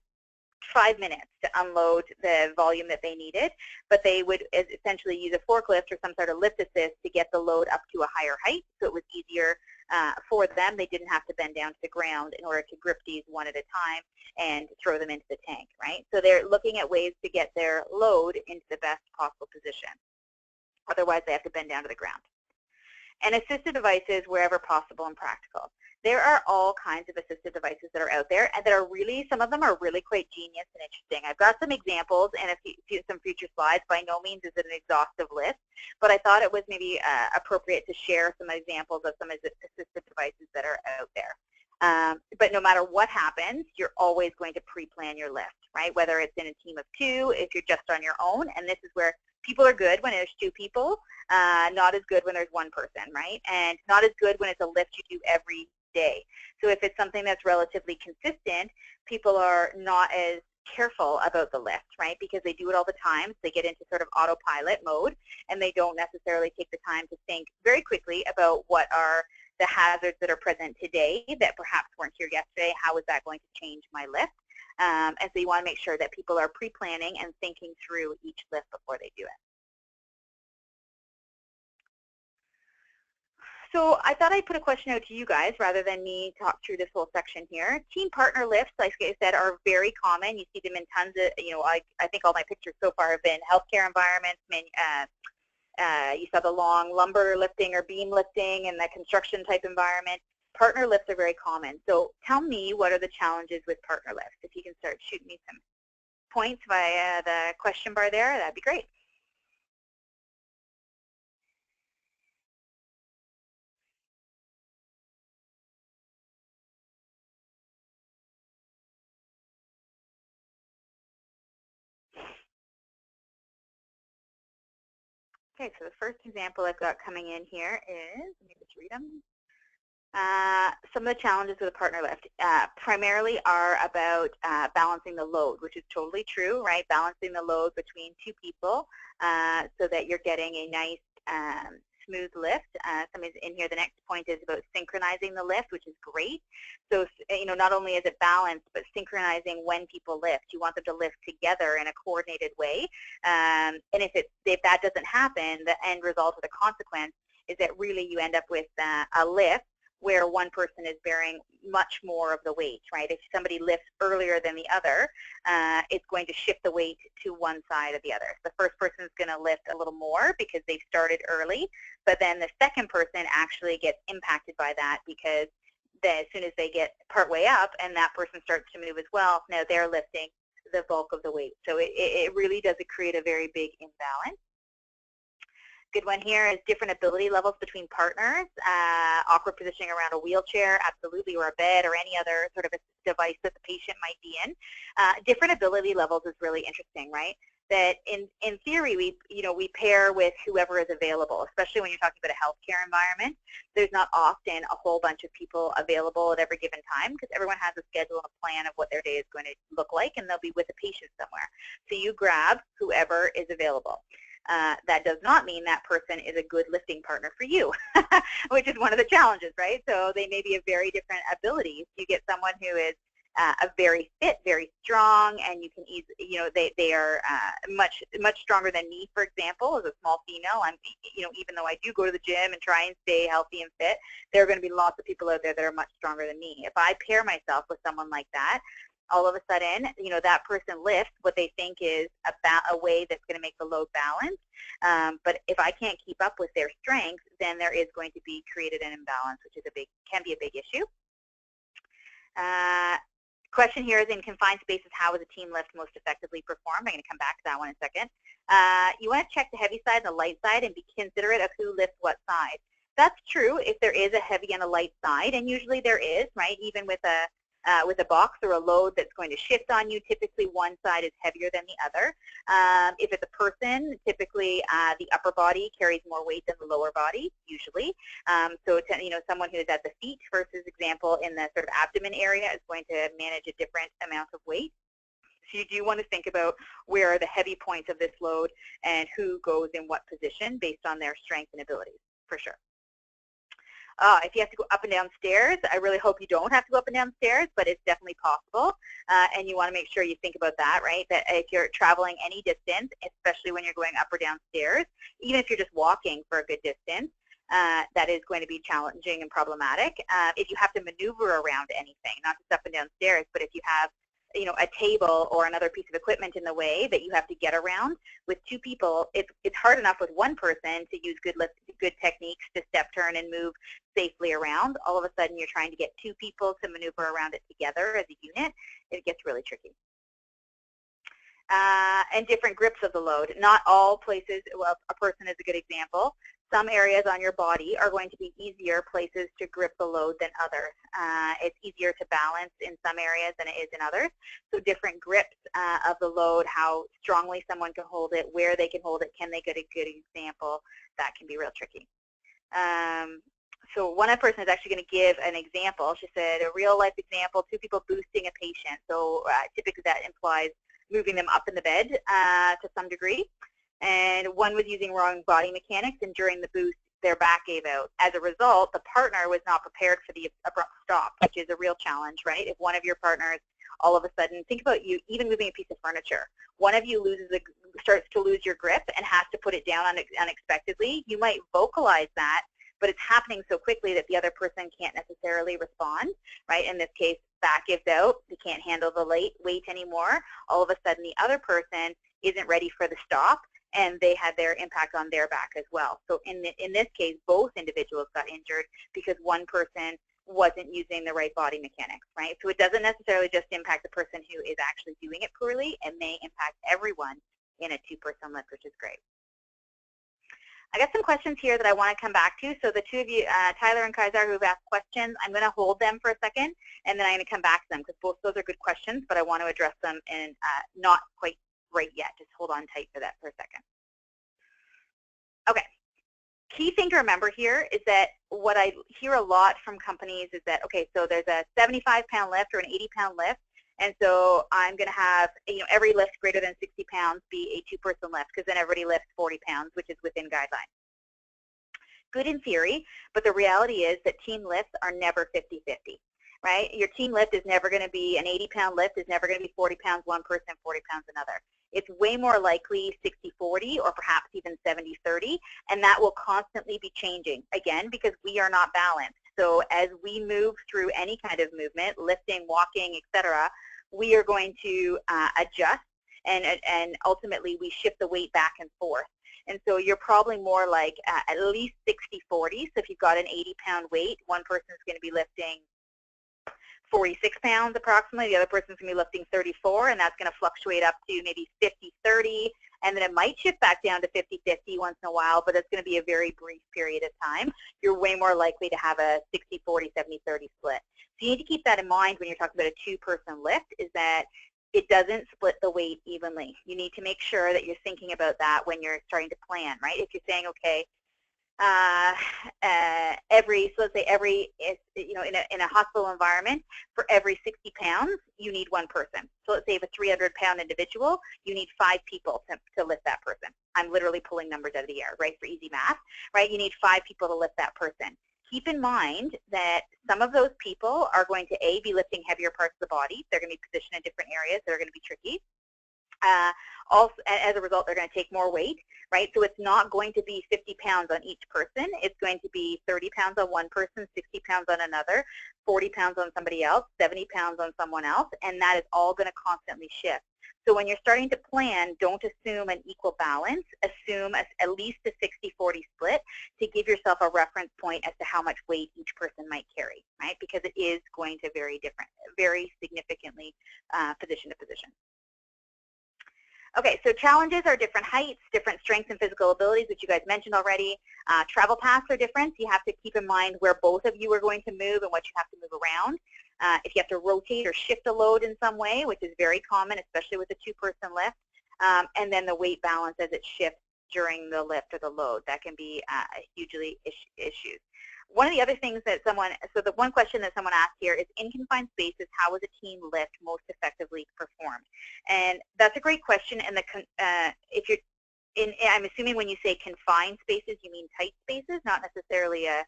5 minutes to unload the volume that they needed, but they would essentially use a forklift or some sort of lift assist to get the load up to a higher height, so it was easier for them. They didn't have to bend down to the ground in order to grip these one at a time and throw them into the tank, right? So they're looking at ways to get their load into the best possible position. Otherwise, they have to bend down to the ground. And assistive devices wherever possible and practical. There are all kinds of assistive devices that are out there, and that are really, some of them are really quite genius and interesting. I've got some examples and some future slides. By no means is it an exhaustive list, but I thought it was maybe appropriate to share some examples of some assistive devices that are out there. But no matter what happens, you're always going to pre-plan your list, right? Whether it's in a team of 2, if you're just on your own, and this is where people are good when there's 2 people, not as good when there's 1 person, right? And not as good when it's a lift you do every day. So if it's something that's relatively consistent, people are not as careful about the lift, right? Because they do it all the time. So they get into sort of autopilot mode, and they don't necessarily take the time to think very quickly about what are the hazards that are present today that perhaps weren't here yesterday. How is that going to change my lift? And so you want to make sure that people are pre-planning and thinking through each lift before they do it. So I thought I'd put a question out to you guys rather than me talk through this whole section here. Team partner lifts, like I said, are very common. You see them in tons of, I think all my pictures so far have been healthcare environments. You saw the long lumber lifting or beam lifting in the construction type environment. Partner lifts are very common. So tell me, what are the challenges with partner lifts? If you can start shooting me some points via the question bar there, that'd be great. Okay, so the first example I've got coming in here is, let me just read them. Some of the challenges with a partner lift primarily are about balancing the load, which is totally true, right? Balancing the load between two people so that you're getting a nice smooth lift. Somebody's in here, the next point is about synchronizing the lift, which is great. So, not only is it balanced, but synchronizing when people lift. You want them to lift together in a coordinated way. And if that doesn't happen, the end result or the consequence is that really you end up with a lift where one person is bearing much more of the weight, right? If somebody lifts earlier than the other, it's going to shift the weight to one side or the other. The first person is going to lift a little more because they started early, but then the second person actually gets impacted by that because as soon as they get partway up and that person starts to move as well, now they're lifting the bulk of the weight. So it really does create a very big imbalance. Good one here is different ability levels between partners. Awkward positioning around a wheelchair, absolutely, or a bed, or any other sort of a device that the patient might be in. Different ability levels is really interesting, right? That in theory, we pair with whoever is available, especially when you're talking about a healthcare environment. There's not often a whole bunch of people available at every given time because everyone has a schedule and a plan of what their day is going to look like, and they'll be with a patient somewhere. So you grab whoever is available. That does not mean that person is a good lifting partner for you, which is one of the challenges, right? So they may be of very different abilities. You get someone who is a very fit, very strong, and you can easily, they are much stronger than me, for example, as a small female. I'm, even though I do go to the gym and try and stay healthy and fit, there are going to be lots of people out there that are much stronger than me. If I pair myself with someone like that, all of a sudden, that person lifts what they think is a way that's going to make the load balanced. But if I can't keep up with their strength, then there is going to be created an imbalance, which is can be a big issue. Question here is, in confined spaces, how is a team lift most effectively performed? I'm going to come back to that one in a second. You want to check the heavy side and the light side and be considerate of who lifts what side. That's true if there is a heavy and a light side, and usually there is, right? Even with a box or a load that's going to shift on you, typically one side is heavier than the other. If it's a person, typically the upper body carries more weight than the lower body, usually. So someone who is at the feet, versus example in the sort of abdomen area, is going to manage a different amount of weight. So you do want to think about where are the heavy points of this load and who goes in what position based on their strength and abilities, for sure. If you have to go up and down stairs, I really hope you don't have to go up and down stairs, but it's definitely possible. And you want to make sure you think about that, right? That if you're traveling any distance, especially when you're going up or down stairs, even if you're just walking for a good distance, that is going to be challenging and problematic. If you have to maneuver around anything, not just up and down stairs, but if you have a table or another piece of equipment in the way that you have to get around, with two people, it's hard enough with one person to use good techniques to step, turn, and move safely around. All of a sudden, you're trying to get two people to maneuver around it together as a unit. It gets really tricky. And different grips of the load. Not all places, well, a person is a good example. Some areas on your body are going to be easier places to grip the load than others. It's easier to balance in some areas than it is in others. So different grips of the load, how strongly someone can hold it, where they can hold it, can they get a good example, that can be real tricky. so one person is actually going to give an example. She said, a real-life example, 2 people boosting a patient. So typically that implies moving them up in the bed to some degree. And one was using wrong body mechanics, and during the boost, their back gave out. As a result, the partner was not prepared for the abrupt stop, which is a real challenge, right? If one of your partners all of a sudden, think about you even moving a piece of furniture. One of you starts to lose your grip and has to put it down unexpectedly. You might vocalize that, but it's happening so quickly that the other person can't necessarily respond, right? In this case, back gives out, they can't handle the weight anymore. All of a sudden, the other person isn't ready for the stop, and they had their impact on their back as well. So in this case, both individuals got injured because one person wasn't using the right body mechanics, right? So it doesn't necessarily just impact the person who is actually doing it poorly. It may impact everyone in a 2-person lift, which is great. I got some questions here that I want to come back to. So the 2 of you, Tyler and Kaizar, who have asked questions, I'm going to hold them for a second, and then I'm going to come back to them because both those are good questions, but I want to address them and not quite right yet. Just hold on tight for that for a second. Okay. Key thing to remember here is that what I hear a lot from companies is that, okay, so there's a 75-pound lift or an 80-pound lift, and so I'm going to have, every lift greater than 60 pounds be a 2-person lift because then everybody lifts 40 pounds, which is within guidelines. Good in theory, but the reality is that team lifts are never 50-50, right? Your team lift is never going to be, an 80-pound lift is never going to be 40 pounds one person, 40 pounds another. It's way more likely 60-40 or perhaps even 70-30, and that will constantly be changing, again, because we are not balanced. So as we move through any kind of movement, lifting, walking, etc., we are going to adjust, and ultimately we shift the weight back and forth. And so you're probably more like at least 60-40. So if you've got an 80-pound weight, one person is going to be lifting 46 pounds approximately, the other person's going to be lifting 34, and that's going to fluctuate up to maybe 50-30, and then it might shift back down to 50-50 once in a while, but it's going to be a very brief period of time. You're way more likely to have a 60-40, 70-30 split. So you need to keep that in mind when you're talking about a 2-person lift, is that it doesn't split the weight evenly. You need to make sure that you're thinking about that when you're starting to plan, right? If you're saying, okay, so let's say in a hospital environment, for every 60 pounds, you need 1 person. So let's say if a 300-pound individual, you need 5 people to lift that person. I'm literally pulling numbers out of the air, right, for easy math, right? You need 5 people to lift that person. Keep in mind that some of those people are going to, A, be lifting heavier parts of the body. They're going to be positioned in different areas that are going to be tricky. Also, as a result, they're going to take more weight, right? So it's not going to be 50 pounds on each person. It's going to be 30 pounds on one person, 60 pounds on another, 40 pounds on somebody else, 70 pounds on someone else, and that is all going to constantly shift. So when you're starting to plan, don't assume an equal balance. Assume at least a 60-40 split to give yourself a reference point as to how much weight each person might carry, right? Because it is going to vary very significantly position to position. Okay, so challenges are different heights, different strengths and physical abilities, which you guys mentioned already. Travel paths are different. You have to keep in mind where both of you are going to move and what you have to move around. If you have to rotate or shift a load in some way, which is very common, especially with a 2-person lift, and then the weight balance as it shifts during the lift or the load. That can be hugely issues. One of the other things that so the one question that someone asked here is, in confined spaces, how was a team lift most effectively performed? And that's a great question. And if you're I'm assuming when you say confined spaces, you mean tight spaces, not necessarily a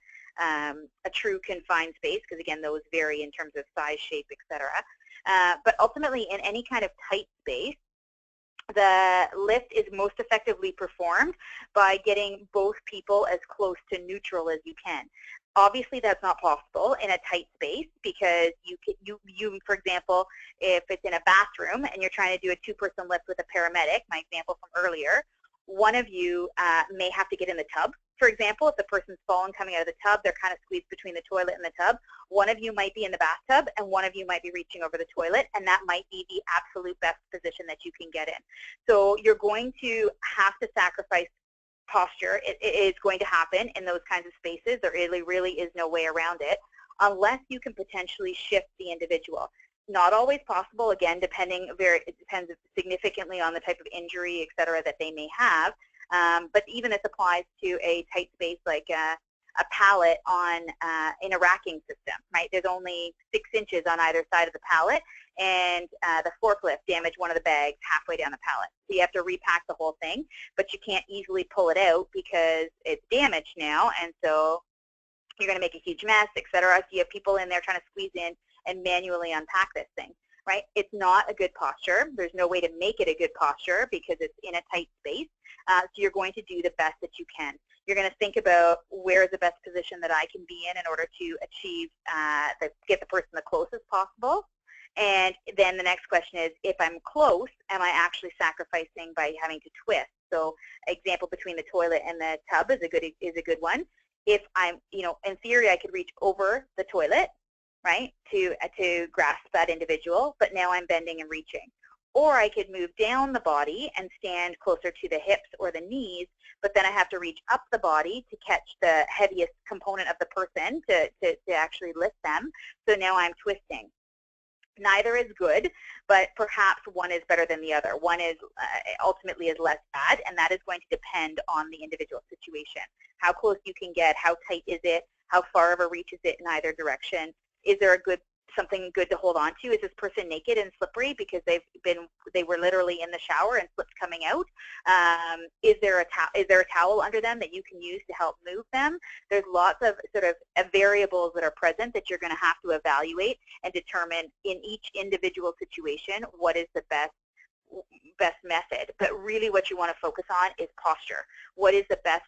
true confined space, because again, those vary in terms of size, shape, etc. But ultimately, in any kind of tight space, the lift is most effectively performed by getting both people as close to neutral as you can. Obviously, that's not possible in a tight space because you, for example, if it's in a bathroom and you're trying to do a 2-person lift with a paramedic, my example from earlier, one of you may have to get in the tub. For example, if the person's fallen coming out of the tub, they're kind of squeezed between the toilet and the tub. One of you might be in the bathtub, and one of you might be reaching over the toilet, and that might be the absolute best position that you can get in. So you're going to have to sacrifice posture. It is going to happen in those kinds of spaces. There really is no way around it, unless you can potentially shift the individual. Not always possible, again, it depends significantly on the type of injury, et cetera, that they may have. But even this applies to a tight space like a pallet on in a racking system, right? There's only 6 inches on either side of the pallet, and the forklift damaged one of the bags halfway down the pallet. So you have to repack the whole thing, but you can't easily pull it out because it's damaged now, and so you're going to make a huge mess, etc. So you have people in there trying to squeeze in and manually unpack this thing, right? It's not a good posture. There's no way to make it a good posture because it's in a tight space. So you're going to do the best that you can. You're going to think about where is the best position that I can be in order to achieve, get the person the closest possible. And then the next question is, if I'm close, am I actually sacrificing by having to twist? So example between the toilet and the tub is a good one. If I'm, in theory, I could reach over the toilet, right, to grasp that individual, but now I'm bending and reaching. Or I could move down the body and stand closer to the hips or the knees, but then I have to reach up the body to catch the heaviest component of the person to actually lift them. So now I'm twisting. Neither is good, but perhaps one is better than the other. One is ultimately is less bad, and that is going to depend on the individual situation. How close you can get, how tight is it, how far of a reach is it in either direction? Is there something good to hold on to? Is this person naked and slippery because they were literally in the shower and slipped coming out? Is there a towel under them that you can use to help move them? There's lots of sort of variables that are present that you're going to have to evaluate and determine in each individual situation what is the best method. But really what you want to focus on is posture. What is the best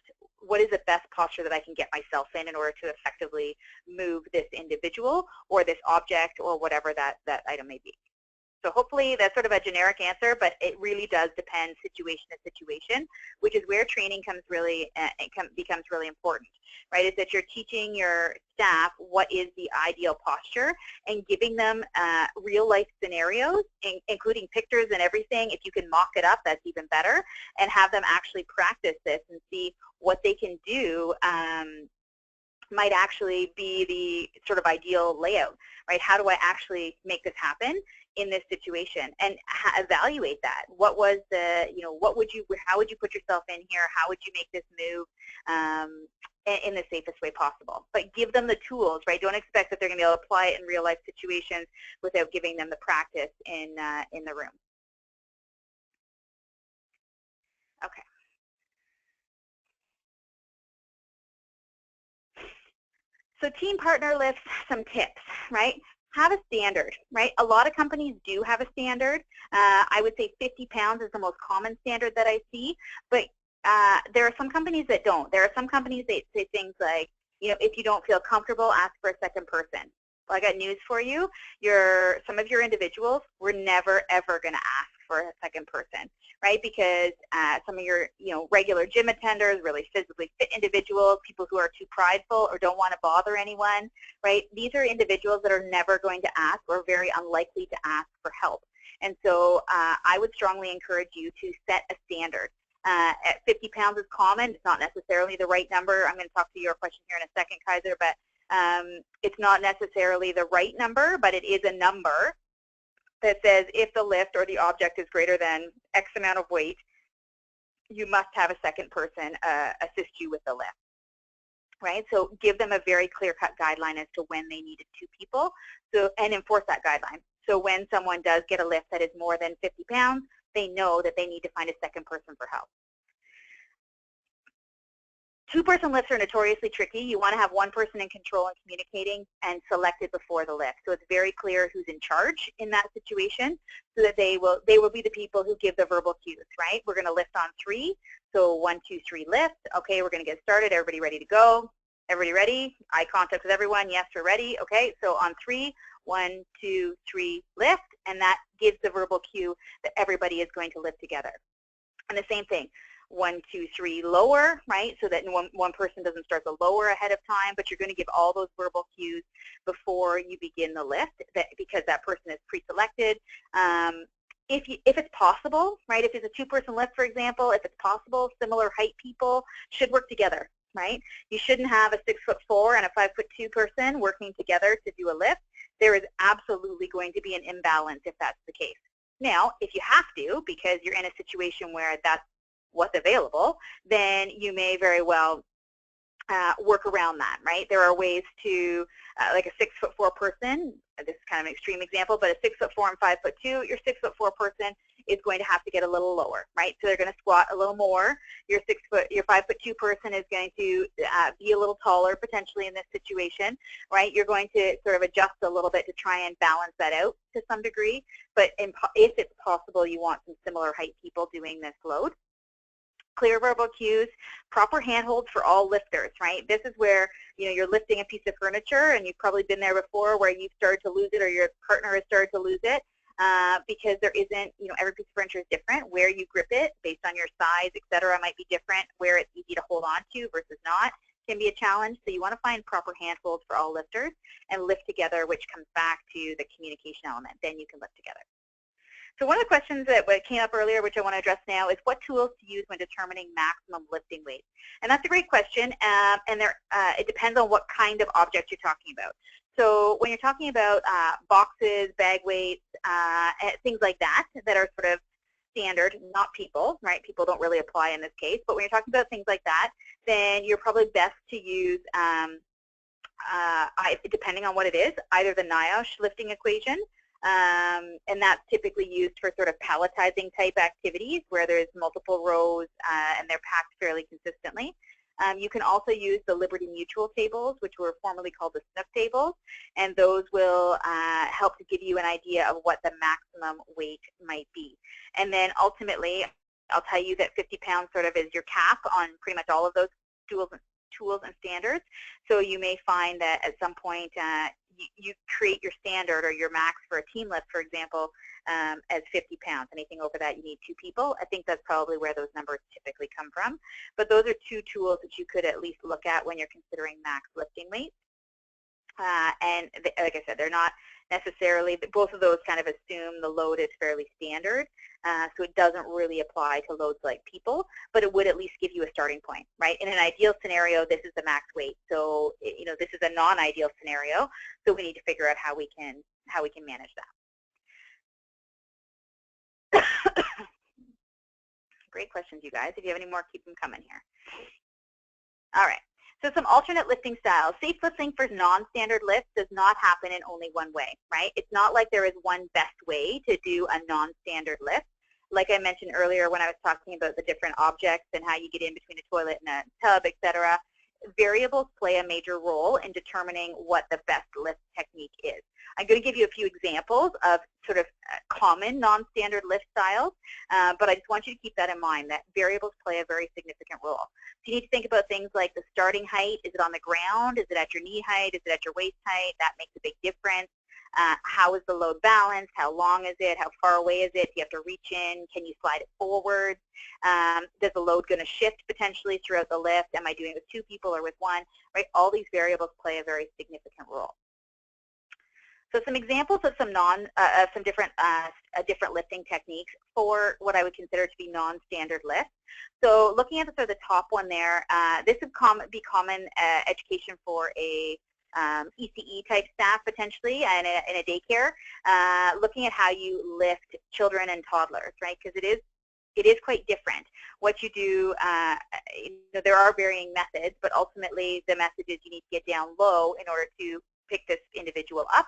posture that I can get myself in order to effectively move this individual or this object or whatever that item may be. So hopefully that's sort of a generic answer, but it really does depend situation to situation, which is where training becomes really important, right? Is that you're teaching your staff what is the ideal posture and giving them real life scenarios, including pictures and everything. If you can mock it up, that's even better, and have them actually practice this and see what they can do might actually be the sort of ideal layout, right? How do I actually make this happen in this situation, and evaluate that? What was the, how would you put yourself in here? How would you make this move in the safest way possible? But give them the tools, right? Don't expect that they're going to be able to apply it in real life situations without giving them the practice in the room. Okay. So team partner lifts, some tips, right? Have a standard, right? A lot of companies do have a standard. I would say 50 pounds is the most common standard that I see, but there are some companies that don't. There are some companies that say things like, if you don't feel comfortable, ask for a second person. Well, I got news for you. Some of your individuals, we're never, ever going to ask for a second person, right? Because some of your, regular gym attenders, really physically fit individuals, people who are too prideful or don't want to bother anyone, right? These are individuals that are never going to ask or very unlikely to ask for help. And so I would strongly encourage you to set a standard. At 50 pounds is common. It's not necessarily the right number. I'm going to talk to your question here in a second, Kaiser, but it's not necessarily the right number, but it is a number that says if the lift or the object is greater than X amount of weight, you must have a second person assist you with the lift, right? So give them a very clear-cut guideline as to when they needed 2 people, and enforce that guideline. So when someone does get a lift that is more than 50 pounds, they know that they need to find a second person for help. 2-person lifts are notoriously tricky. You want to have one person in control and communicating and selected before the lift. So it's very clear who's in charge in that situation so that they will be the people who give the verbal cues, right? We're going to lift on 3. So 1, 2, 3, lift. Okay, we're going to get started. Everybody ready to go? Everybody ready? Eye contact with everyone. Yes, we're ready. Okay, so on 3, 1, 2, 3, lift. And that gives the verbal cue that everybody is going to lift together. And the same thing. 1, 2, 3, lower, right? So that one person doesn't start the lower ahead of time, but you're going to give all those verbal cues before you begin the lift, because that person is pre-selected. If it's possible, right? If it's a 2-person lift, for example, if it's possible, similar height people should work together, right? You shouldn't have a 6'4" and a 5'2" person working together to do a lift. There is absolutely going to be an imbalance if that's the case. Now, if you have to, because you're in a situation where that's what's available, then you may very well work around that, right? There are ways to, like a 6'4" person, this is kind of an extreme example, but a 6'4" and 5'2", your 6'4" person is going to have to get a little lower, right? So they're going to squat a little more. Your 5'2" person is going to be a little taller potentially in this situation, right? You're going to sort of adjust a little bit to try and balance that out to some degree, but if it's possible, you want some similar height people doing this load. Clear verbal cues, proper handholds for all lifters, right? This is where, you know, you're lifting a piece of furniture and you've probably been there before where you've started to lose it or your partner has started to lose it because there isn't, you know, every piece of furniture is different. Where you grip it based on your size, etc., might be different. Where it's easy to hold on to versus not can be a challenge. So you want to find proper handholds for all lifters and lift together, which comes back to the communication element. Then you can lift together. So one of the questions that came up earlier, which I want to address now, is what tools to use when determining maximum lifting weight. And that's a great question, and it depends on what kind of object you're talking about. So when you're talking about boxes, bag weights, things like that, that are sort of standard, not people, right? People don't really apply in this case. But when you're talking about things like that, then you're probably best to use, depending on what it is, either the NIOSH lifting equation, and that's typically used for sort of palletizing type activities where there's multiple rows and they're packed fairly consistently. You can also use the Liberty Mutual tables, which were formerly called the Snook tables, and those will help to give you an idea of what the maximum weight might be. And then ultimately, I'll tell you that 50 pounds sort of is your cap on pretty much all of those tools and standards. So you may find that at some point you create your standard or your max for a team lift, for example, as 50 pounds. Anything over that, you need 2 people. I think that's probably where those numbers typically come from. But those are 2 tools that you could at least look at when you're considering max lifting weight. And like I said, they're not necessarily, both of those kind of assume the load is fairly standard. So it doesn't really apply to loads like people, but it would at least give you a starting point, right? In an ideal scenario, this is the max weight. So, you know, this is a non-ideal scenario. So we need to figure out how we can manage that. Great questions, you guys. If you have any more, keep them coming here. All right. So some alternate lifting styles. Safe lifting for non-standard lifts does not happen in only one way, right? It's not like there is one best way to do a non-standard lift. Like I mentioned earlier when I was talking about the different objects and how you get in between a toilet and a tub, etc., variables play a major role in determining what the best lift technique is. I'm going to give you a few examples of sort of common non-standard lift styles, but I just want you to keep that in mind, that variables play a very significant role. So you need to think about things like the starting height. Is it on the ground? Is it at your knee height? Is it at your waist height? That makes a big difference. How is the load balanced? How long is it? How far away is it? Do you have to reach in? Can you slide it forward? Does the load going to shift potentially throughout the lift? Am I doing it with 2 people or with 1? Right? All these variables play a very significant role. So some examples of some different lifting techniques for what I would consider to be non-standard lifts. So looking at the sort of the top one there, this would be common education for a ECE type staff potentially and in a daycare, looking at how you lift children and toddlers, right? Because it is quite different. What you do, you know, there are varying methods, but ultimately the message is you need to get down low in order to pick this individual up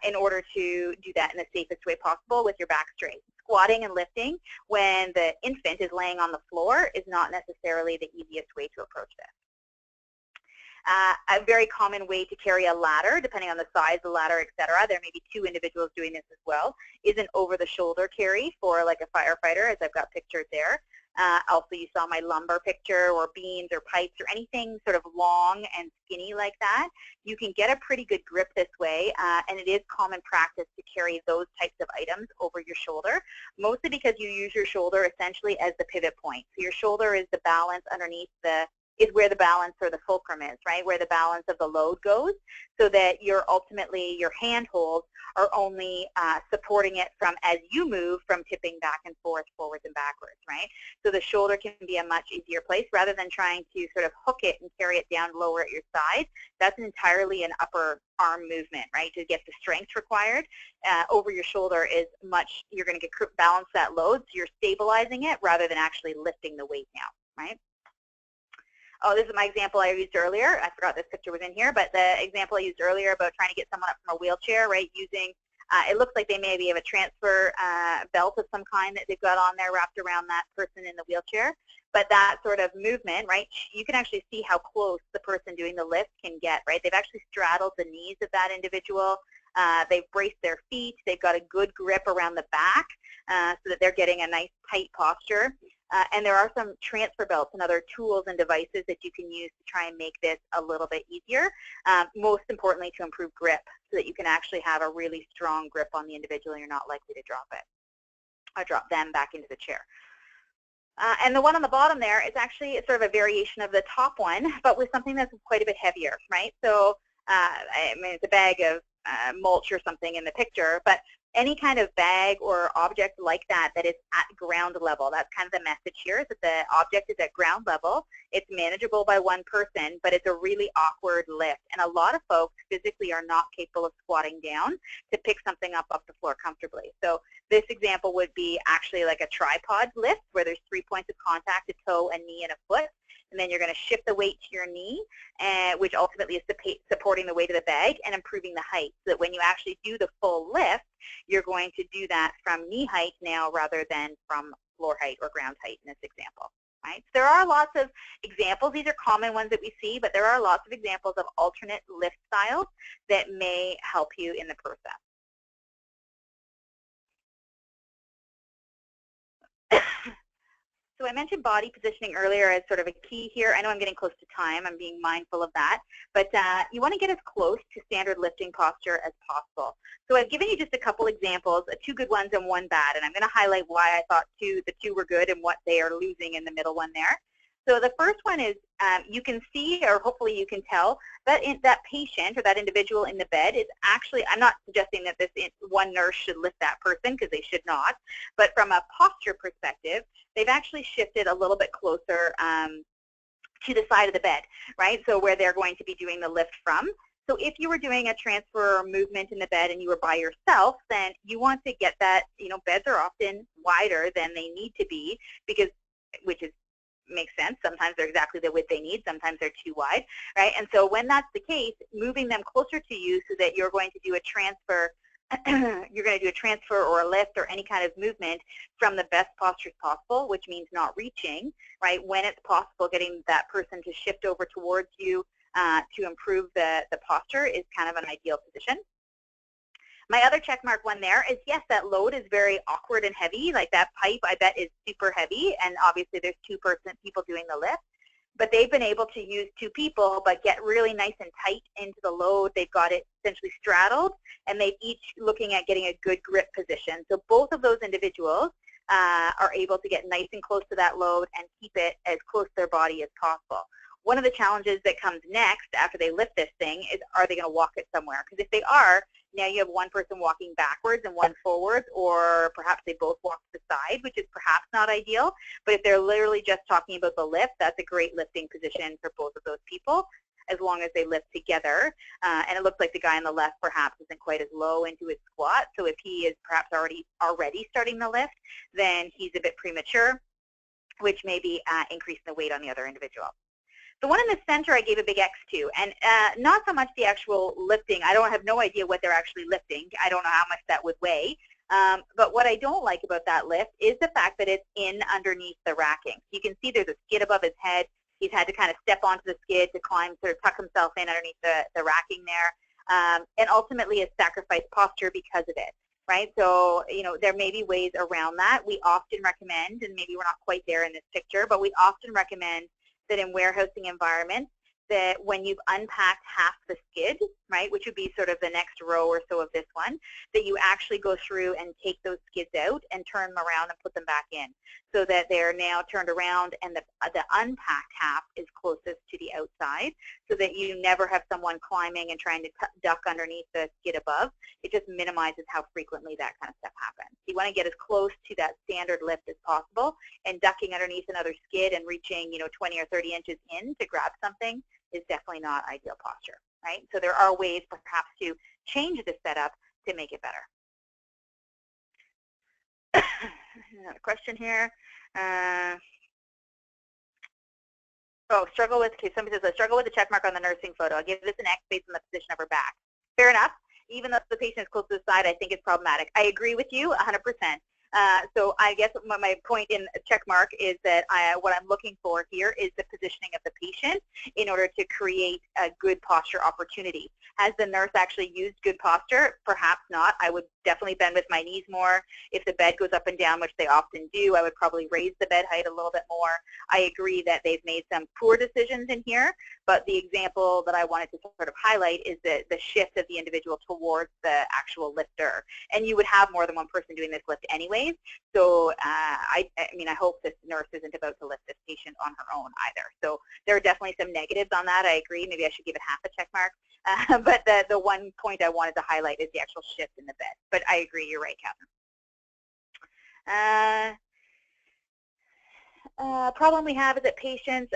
in order to do that in the safest way possible with your back straight. Squatting and lifting when the infant is laying on the floor is not necessarily the easiest way to approach this. A very common way to carry a ladder, depending on the size of the ladder, etc., there may be 2 individuals doing this as well, is an over-the-shoulder carry for like a firefighter, as I've got pictured there. Also, you saw my lumber picture, or beams or pipes or anything sort of long and skinny like that. You can get a pretty good grip this way, and it is common practice to carry those types of items over your shoulder, mostly because you use your shoulder essentially as the pivot point. So your shoulder is the balance underneath is where the balance or the fulcrum is, right, where the balance of the load goes, so that ultimately your handholds are only supporting it from as you move from tipping back and forth, forwards and backwards, right? So the shoulder can be a much easier place rather than trying to sort of hook it and carry it down lower at your side. That's entirely an upper arm movement, right, to get the strength required. Over your shoulder is you're going to balance that load, so you're stabilizing it rather than actually lifting the weight now, right? oh, this is my example I used earlier. I forgot this picture was in here, but the example I used earlier about trying to get someone up from a wheelchair, right, using, it looks like they maybe have a transfer belt of some kind that they've got on there wrapped around that person in the wheelchair. But that sort of movement, right, you can actually see how close the person doing the lift can get, right? They've actually straddled the knees of that individual. They've braced their feet. They've got a good grip around the back so that they're getting a nice tight posture. And there are some transfer belts and other tools and devices that you can use to try and make this a little bit easier. Most importantly, to improve grip so that you can actually have a really strong grip on the individual and you're not likely to drop it or drop them back into the chair. And the one on the bottom there is actually sort of a variation of the top one, but with something that's quite a bit heavier, right? So, I mean, it's a bag of mulch or something in the picture, but any kind of bag or object like that that is at ground level. That's kind of the message here, is that the object is at ground level. It's manageable by one person, but it's a really awkward lift. And a lot of folks physically are not capable of squatting down to pick something up off the floor comfortably. So this example would be actually like a tripod lift where there's 3 points of contact, a toe, a knee, and a foot. And then you're going to shift the weight to your knee, which ultimately is supporting the weight of the bag and improving the height, so that when you actually do the full lift, you're going to do that from knee height now rather than from floor height or ground height in this example. Right? So there are lots of examples. These are common ones that we see, but there are lots of examples of alternate lift styles that may help you in the process. So I mentioned body positioning earlier as sort of a key here. I know I'm getting close to time. I'm being mindful of that. But you want to get as close to standard lifting posture as possible. So I've given you just a couple examples, 2 good ones and 1 bad. And I'm going to highlight why I thought the two were good and what they are losing in the middle one there. So the first one is you can see, or hopefully you can tell, that that patient or that individual in the bed is actually, I'm not suggesting that this one nurse should lift that person, because they should not, but from a posture perspective, they've actually shifted a little bit closer to the side of the bed, right? So where they're going to be doing the lift from. So if you were doing a transfer or movement in the bed and you were by yourself, then you want to get that, beds are often wider than they need to be, because, makes sense. Sometimes they're exactly the width they need. Sometimes they're too wide, right? And so when that's the case, moving them closer to you so that you're going to do a transfer, or a lift or any kind of movement from the best postures possible, which means not reaching, right? When it's possible, getting that person to shift over towards you to improve the posture is kind of an ideal position. My other check mark one there is, yes, that load is very awkward and heavy. Like that pipe, I bet, is super heavy, and obviously there's 2 people doing the lift. But they've been able to use 2 people, but get really nice and tight into the load. They've got it essentially straddled, and they've each looking at getting a good grip position. So both of those individuals are able to get nice and close to that load and keep it as close to their body as possible. One of the challenges that comes next after they lift this thing is, are they going to walk it somewhere? Because if they are, now you have one person walking backwards and one forwards, or perhaps they both walk to the side, which is perhaps not ideal. But if they're literally just talking about the lift, that's a great lifting position for both of those people, as long as they lift together. And it looks like the guy on the left perhaps isn't quite as low into his squat. So if he is perhaps already starting the lift, then he's a bit premature, which may be increasing the weight on the other individual. The one in the center I gave a big X to, and not so much the actual lifting. I have no idea what they're actually lifting. I don't know how much that would weigh. But what I don't like about that lift is the fact that it's in underneath the racking. You can see there's a skid above his head. He's had to kind of step onto the skid to climb, sort of tuck himself in underneath the racking there, and ultimately has sacrificed posture because of it. Right? So, there may be ways around that. We often recommend, and maybe we're not quite there in this picture, but we often recommend that in warehousing environments, that when you've unpacked half the skid, right, which would be sort of the next row or so of this one, that you actually go through and take those skids out and turn them around and put them back in, so that they're now turned around and the unpacked half is closest to the outside, so that you never have someone climbing and trying to duck underneath the skid above. It just minimizes how frequently that kind of stuff happens. You want to get as close to that standard lift as possible, and ducking underneath another skid and reaching 20 or 30 inches in to grab something is definitely not ideal posture, right? So there are ways perhaps to change the setup to make it better. Another question here. Oh, struggle with, okay, somebody says, I struggle with the check mark on the nursing photo. I'll give this an X based on the position of her back. Fair enough. Even though the patient is close to the side, I think it's problematic. I agree with you 100%. So I guess my point in check mark is that what I'm looking for here is the positioning of the patient in order to create a good posture opportunity. Has the nurse actually used good posture? Perhaps not. I would definitely bend with my knees more. If the bed goes up and down, which they often do, I would probably raise the bed height a little bit more. I agree that they've made some poor decisions in here, but the example that I wanted to sort of highlight is the shift of the individual towards the actual lifter. And you would have more than one person doing this lift anyways. So I mean, I hope this nurse isn't about to lift this patient on her own either. So there are definitely some negatives on that. I agree. Maybe I should give it half a check mark. But the one point I wanted to highlight is the actual shift in the bed. But I agree. You're right, Catherine. Problem we have is that patients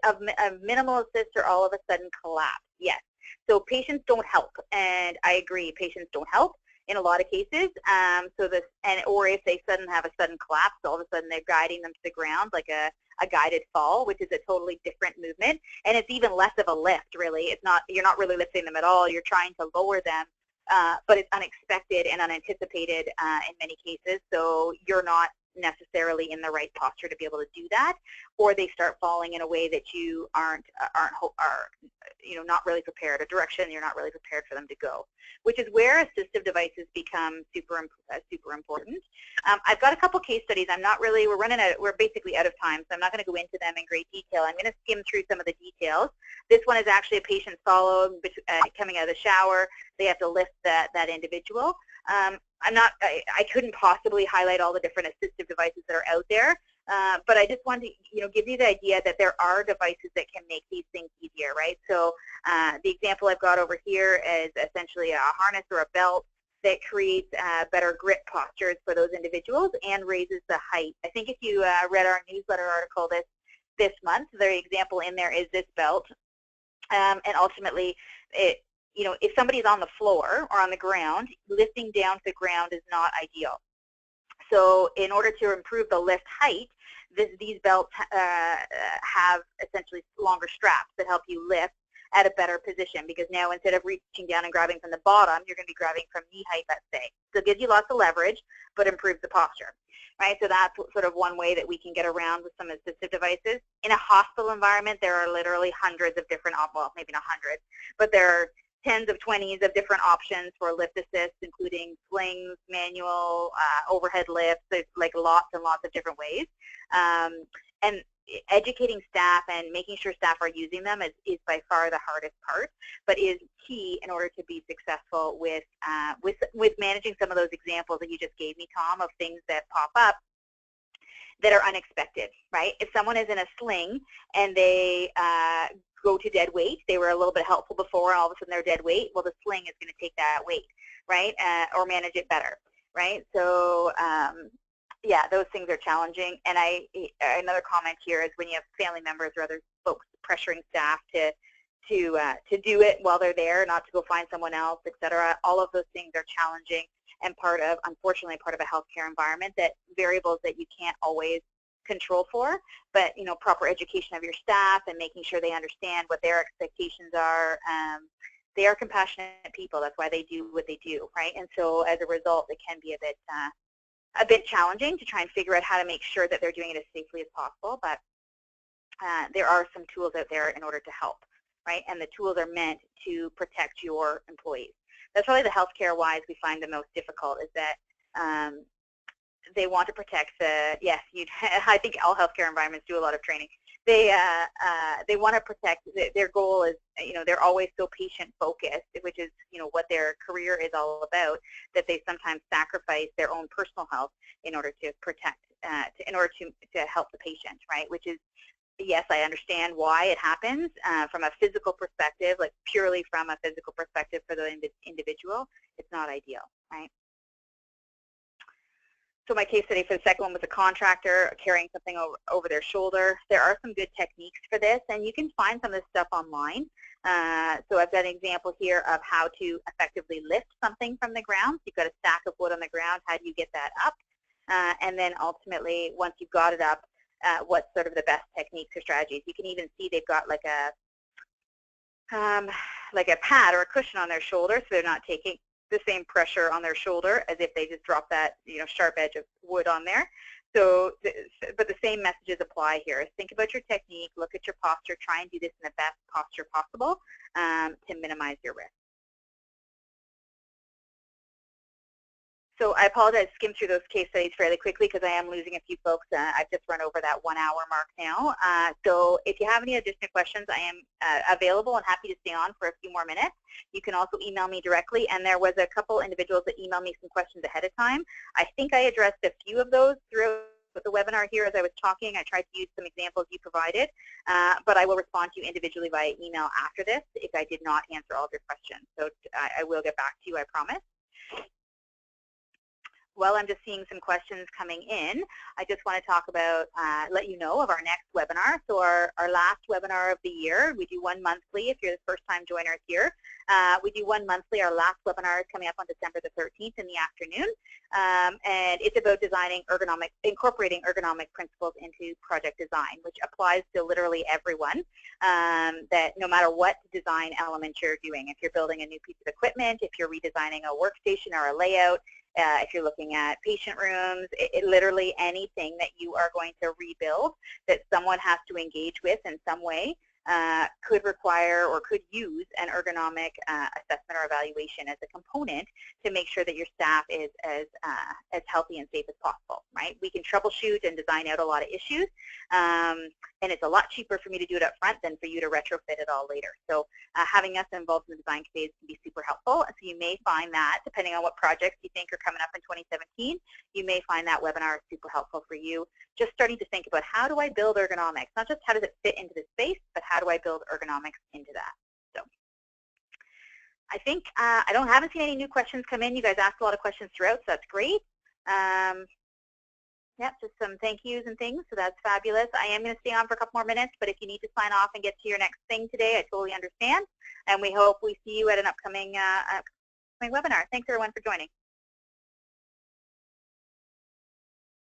of minimal assist or all of a sudden collapse. Yes. So patients don't help, and I agree. Patients don't help in a lot of cases. Or if they have a sudden collapse, all of a sudden they're guiding them to the ground like a guided fall, which is a totally different movement, and it's even less of a lift. Really, it's not. You're not really lifting them at all. You're trying to lower them, but it's unexpected and unanticipated in many cases. So you're not necessarily in the right posture to be able to do that, or they start falling in a way that you are not really prepared, a direction you're not really prepared for them to go, which is where assistive devices become super important. I've got a couple case studies. We're basically out of time, so I'm not going to go into them in great detail. I'm going to skim through some of the details. This one is actually a patient followed coming out of the shower. They have to lift that individual. I couldn't possibly highlight all the different assistive devices that are out there, but I just wanted to give you the idea that there are devices that can make these things easier, right? So the example I've got over here is essentially a harness or a belt that creates better grip postures for those individuals and raises the height. I think if you read our newsletter article this month, the example in there is this belt, and ultimately if somebody's on the floor or on the ground, lifting down to the ground is not ideal. So in order to improve the lift height, these belts have essentially longer straps that help you lift at a better position, because now instead of reaching down and grabbing from the bottom, you're going to be grabbing from knee height, let's say. So it gives you lots of leverage, but improves the posture. Right, so that's sort of one way that we can get around with some assistive devices. In a hospital environment, there are literally hundreds of different, well, maybe not hundreds, but there are tens of 20s of different options for lift assist, including slings, manual, overhead lifts. There's like lots and lots of different ways. And educating staff and making sure staff are using them is by far the hardest part, but is key in order to be successful with managing some of those examples that you just gave me, Tom, of things that pop up that are unexpected, right? If someone is in a sling and they go to dead weight, they were a little bit helpful before, and all of a sudden they're dead weight, well, the sling is going to take that weight, right, or manage it better, right? So yeah, those things are challenging. And another comment here is when you have family members or other folks pressuring staff to do it while they're there, not to go find someone else, etc. All of those things are challenging and unfortunately, part of a healthcare environment, that variables that you can't always control for. But proper education of your staff and making sure they understand what their expectations are. They are compassionate people. That's why they do what they do, right? And so as a result, it can be a bit challenging to try and figure out how to make sure that they're doing it as safely as possible, but there are some tools out there in order to help, right? And the tools are meant to protect your employees. That's probably the healthcare-wise we find the most difficult, is that they want to protect I think all healthcare environments do a lot of training. They want to protect, their goal is, they're always so patient-focused, which is, what their career is all about, that they sometimes sacrifice their own personal health in order to protect, in order to help the patient, right? Which is, yes, I understand why it happens from a physical perspective, like purely from a physical perspective for the individual, it's not ideal, right? So my case study for the second one was a contractor carrying something over their shoulder. There are some good techniques for this, and you can find some of this stuff online. So I've got an example here of how to effectively lift something from the ground. You've got a stack of wood on the ground. How do you get that up? And then ultimately, once you've got it up, what's sort of the best techniques or strategies. You can even see they've got like a pad or a cushion on their shoulder, so they're not taking the same pressure on their shoulder as if they just drop that sharp edge of wood on there. So, but the same messages apply here. Think about your technique, look at your posture, try and do this in the best posture possible to minimize your risk. So I apologize, skimmed through those case studies fairly quickly because I am losing a few folks. I've just run over that 1 hour mark now. So if you have any additional questions, I am available and happy to stay on for a few more minutes. You can also email me directly, and there was a couple individuals that emailed me some questions ahead of time. I think I addressed a few of those throughout the webinar here as I was talking. I tried to use some examples you provided, but I will respond to you individually via email after this if I did not answer all of your questions. So I will get back to you, I promise. Well, I'm just seeing some questions coming in. I just want to talk about, let you know of our next webinar. So our last webinar of the year, we do one monthly if you're the first time joiner here. We do one monthly. Our last webinar is coming up on December the 13th in the afternoon. And it's about incorporating ergonomic principles into project design, which applies to literally everyone, that no matter what design element you're doing, if you're building a new piece of equipment, if you're redesigning a workstation or a layout, if you're looking at patient rooms, literally anything that you are going to rebuild that someone has to engage with in some way could require or could use an ergonomic assessment or evaluation as a component to make sure that your staff is as healthy and safe as possible, right? We can troubleshoot and design out a lot of issues, and it's a lot cheaper for me to do it up front than for you to retrofit it all later. So having us involved in the design phase can be super helpful. So you may find that, depending on what projects you think are coming up in 2017, you may find that webinar super helpful for you. Just starting to think about, how do I build ergonomics? Not just how does it fit into the space, but how do I build ergonomics into that? So I think haven't seen any new questions come in. You guys asked a lot of questions throughout, so that's great. Yep, just some thank yous and things, so that's fabulous. I am going to stay on for a couple more minutes, but if you need to sign off and get to your next thing today, I totally understand. And we hope we see you at an upcoming webinar. Thanks everyone for joining.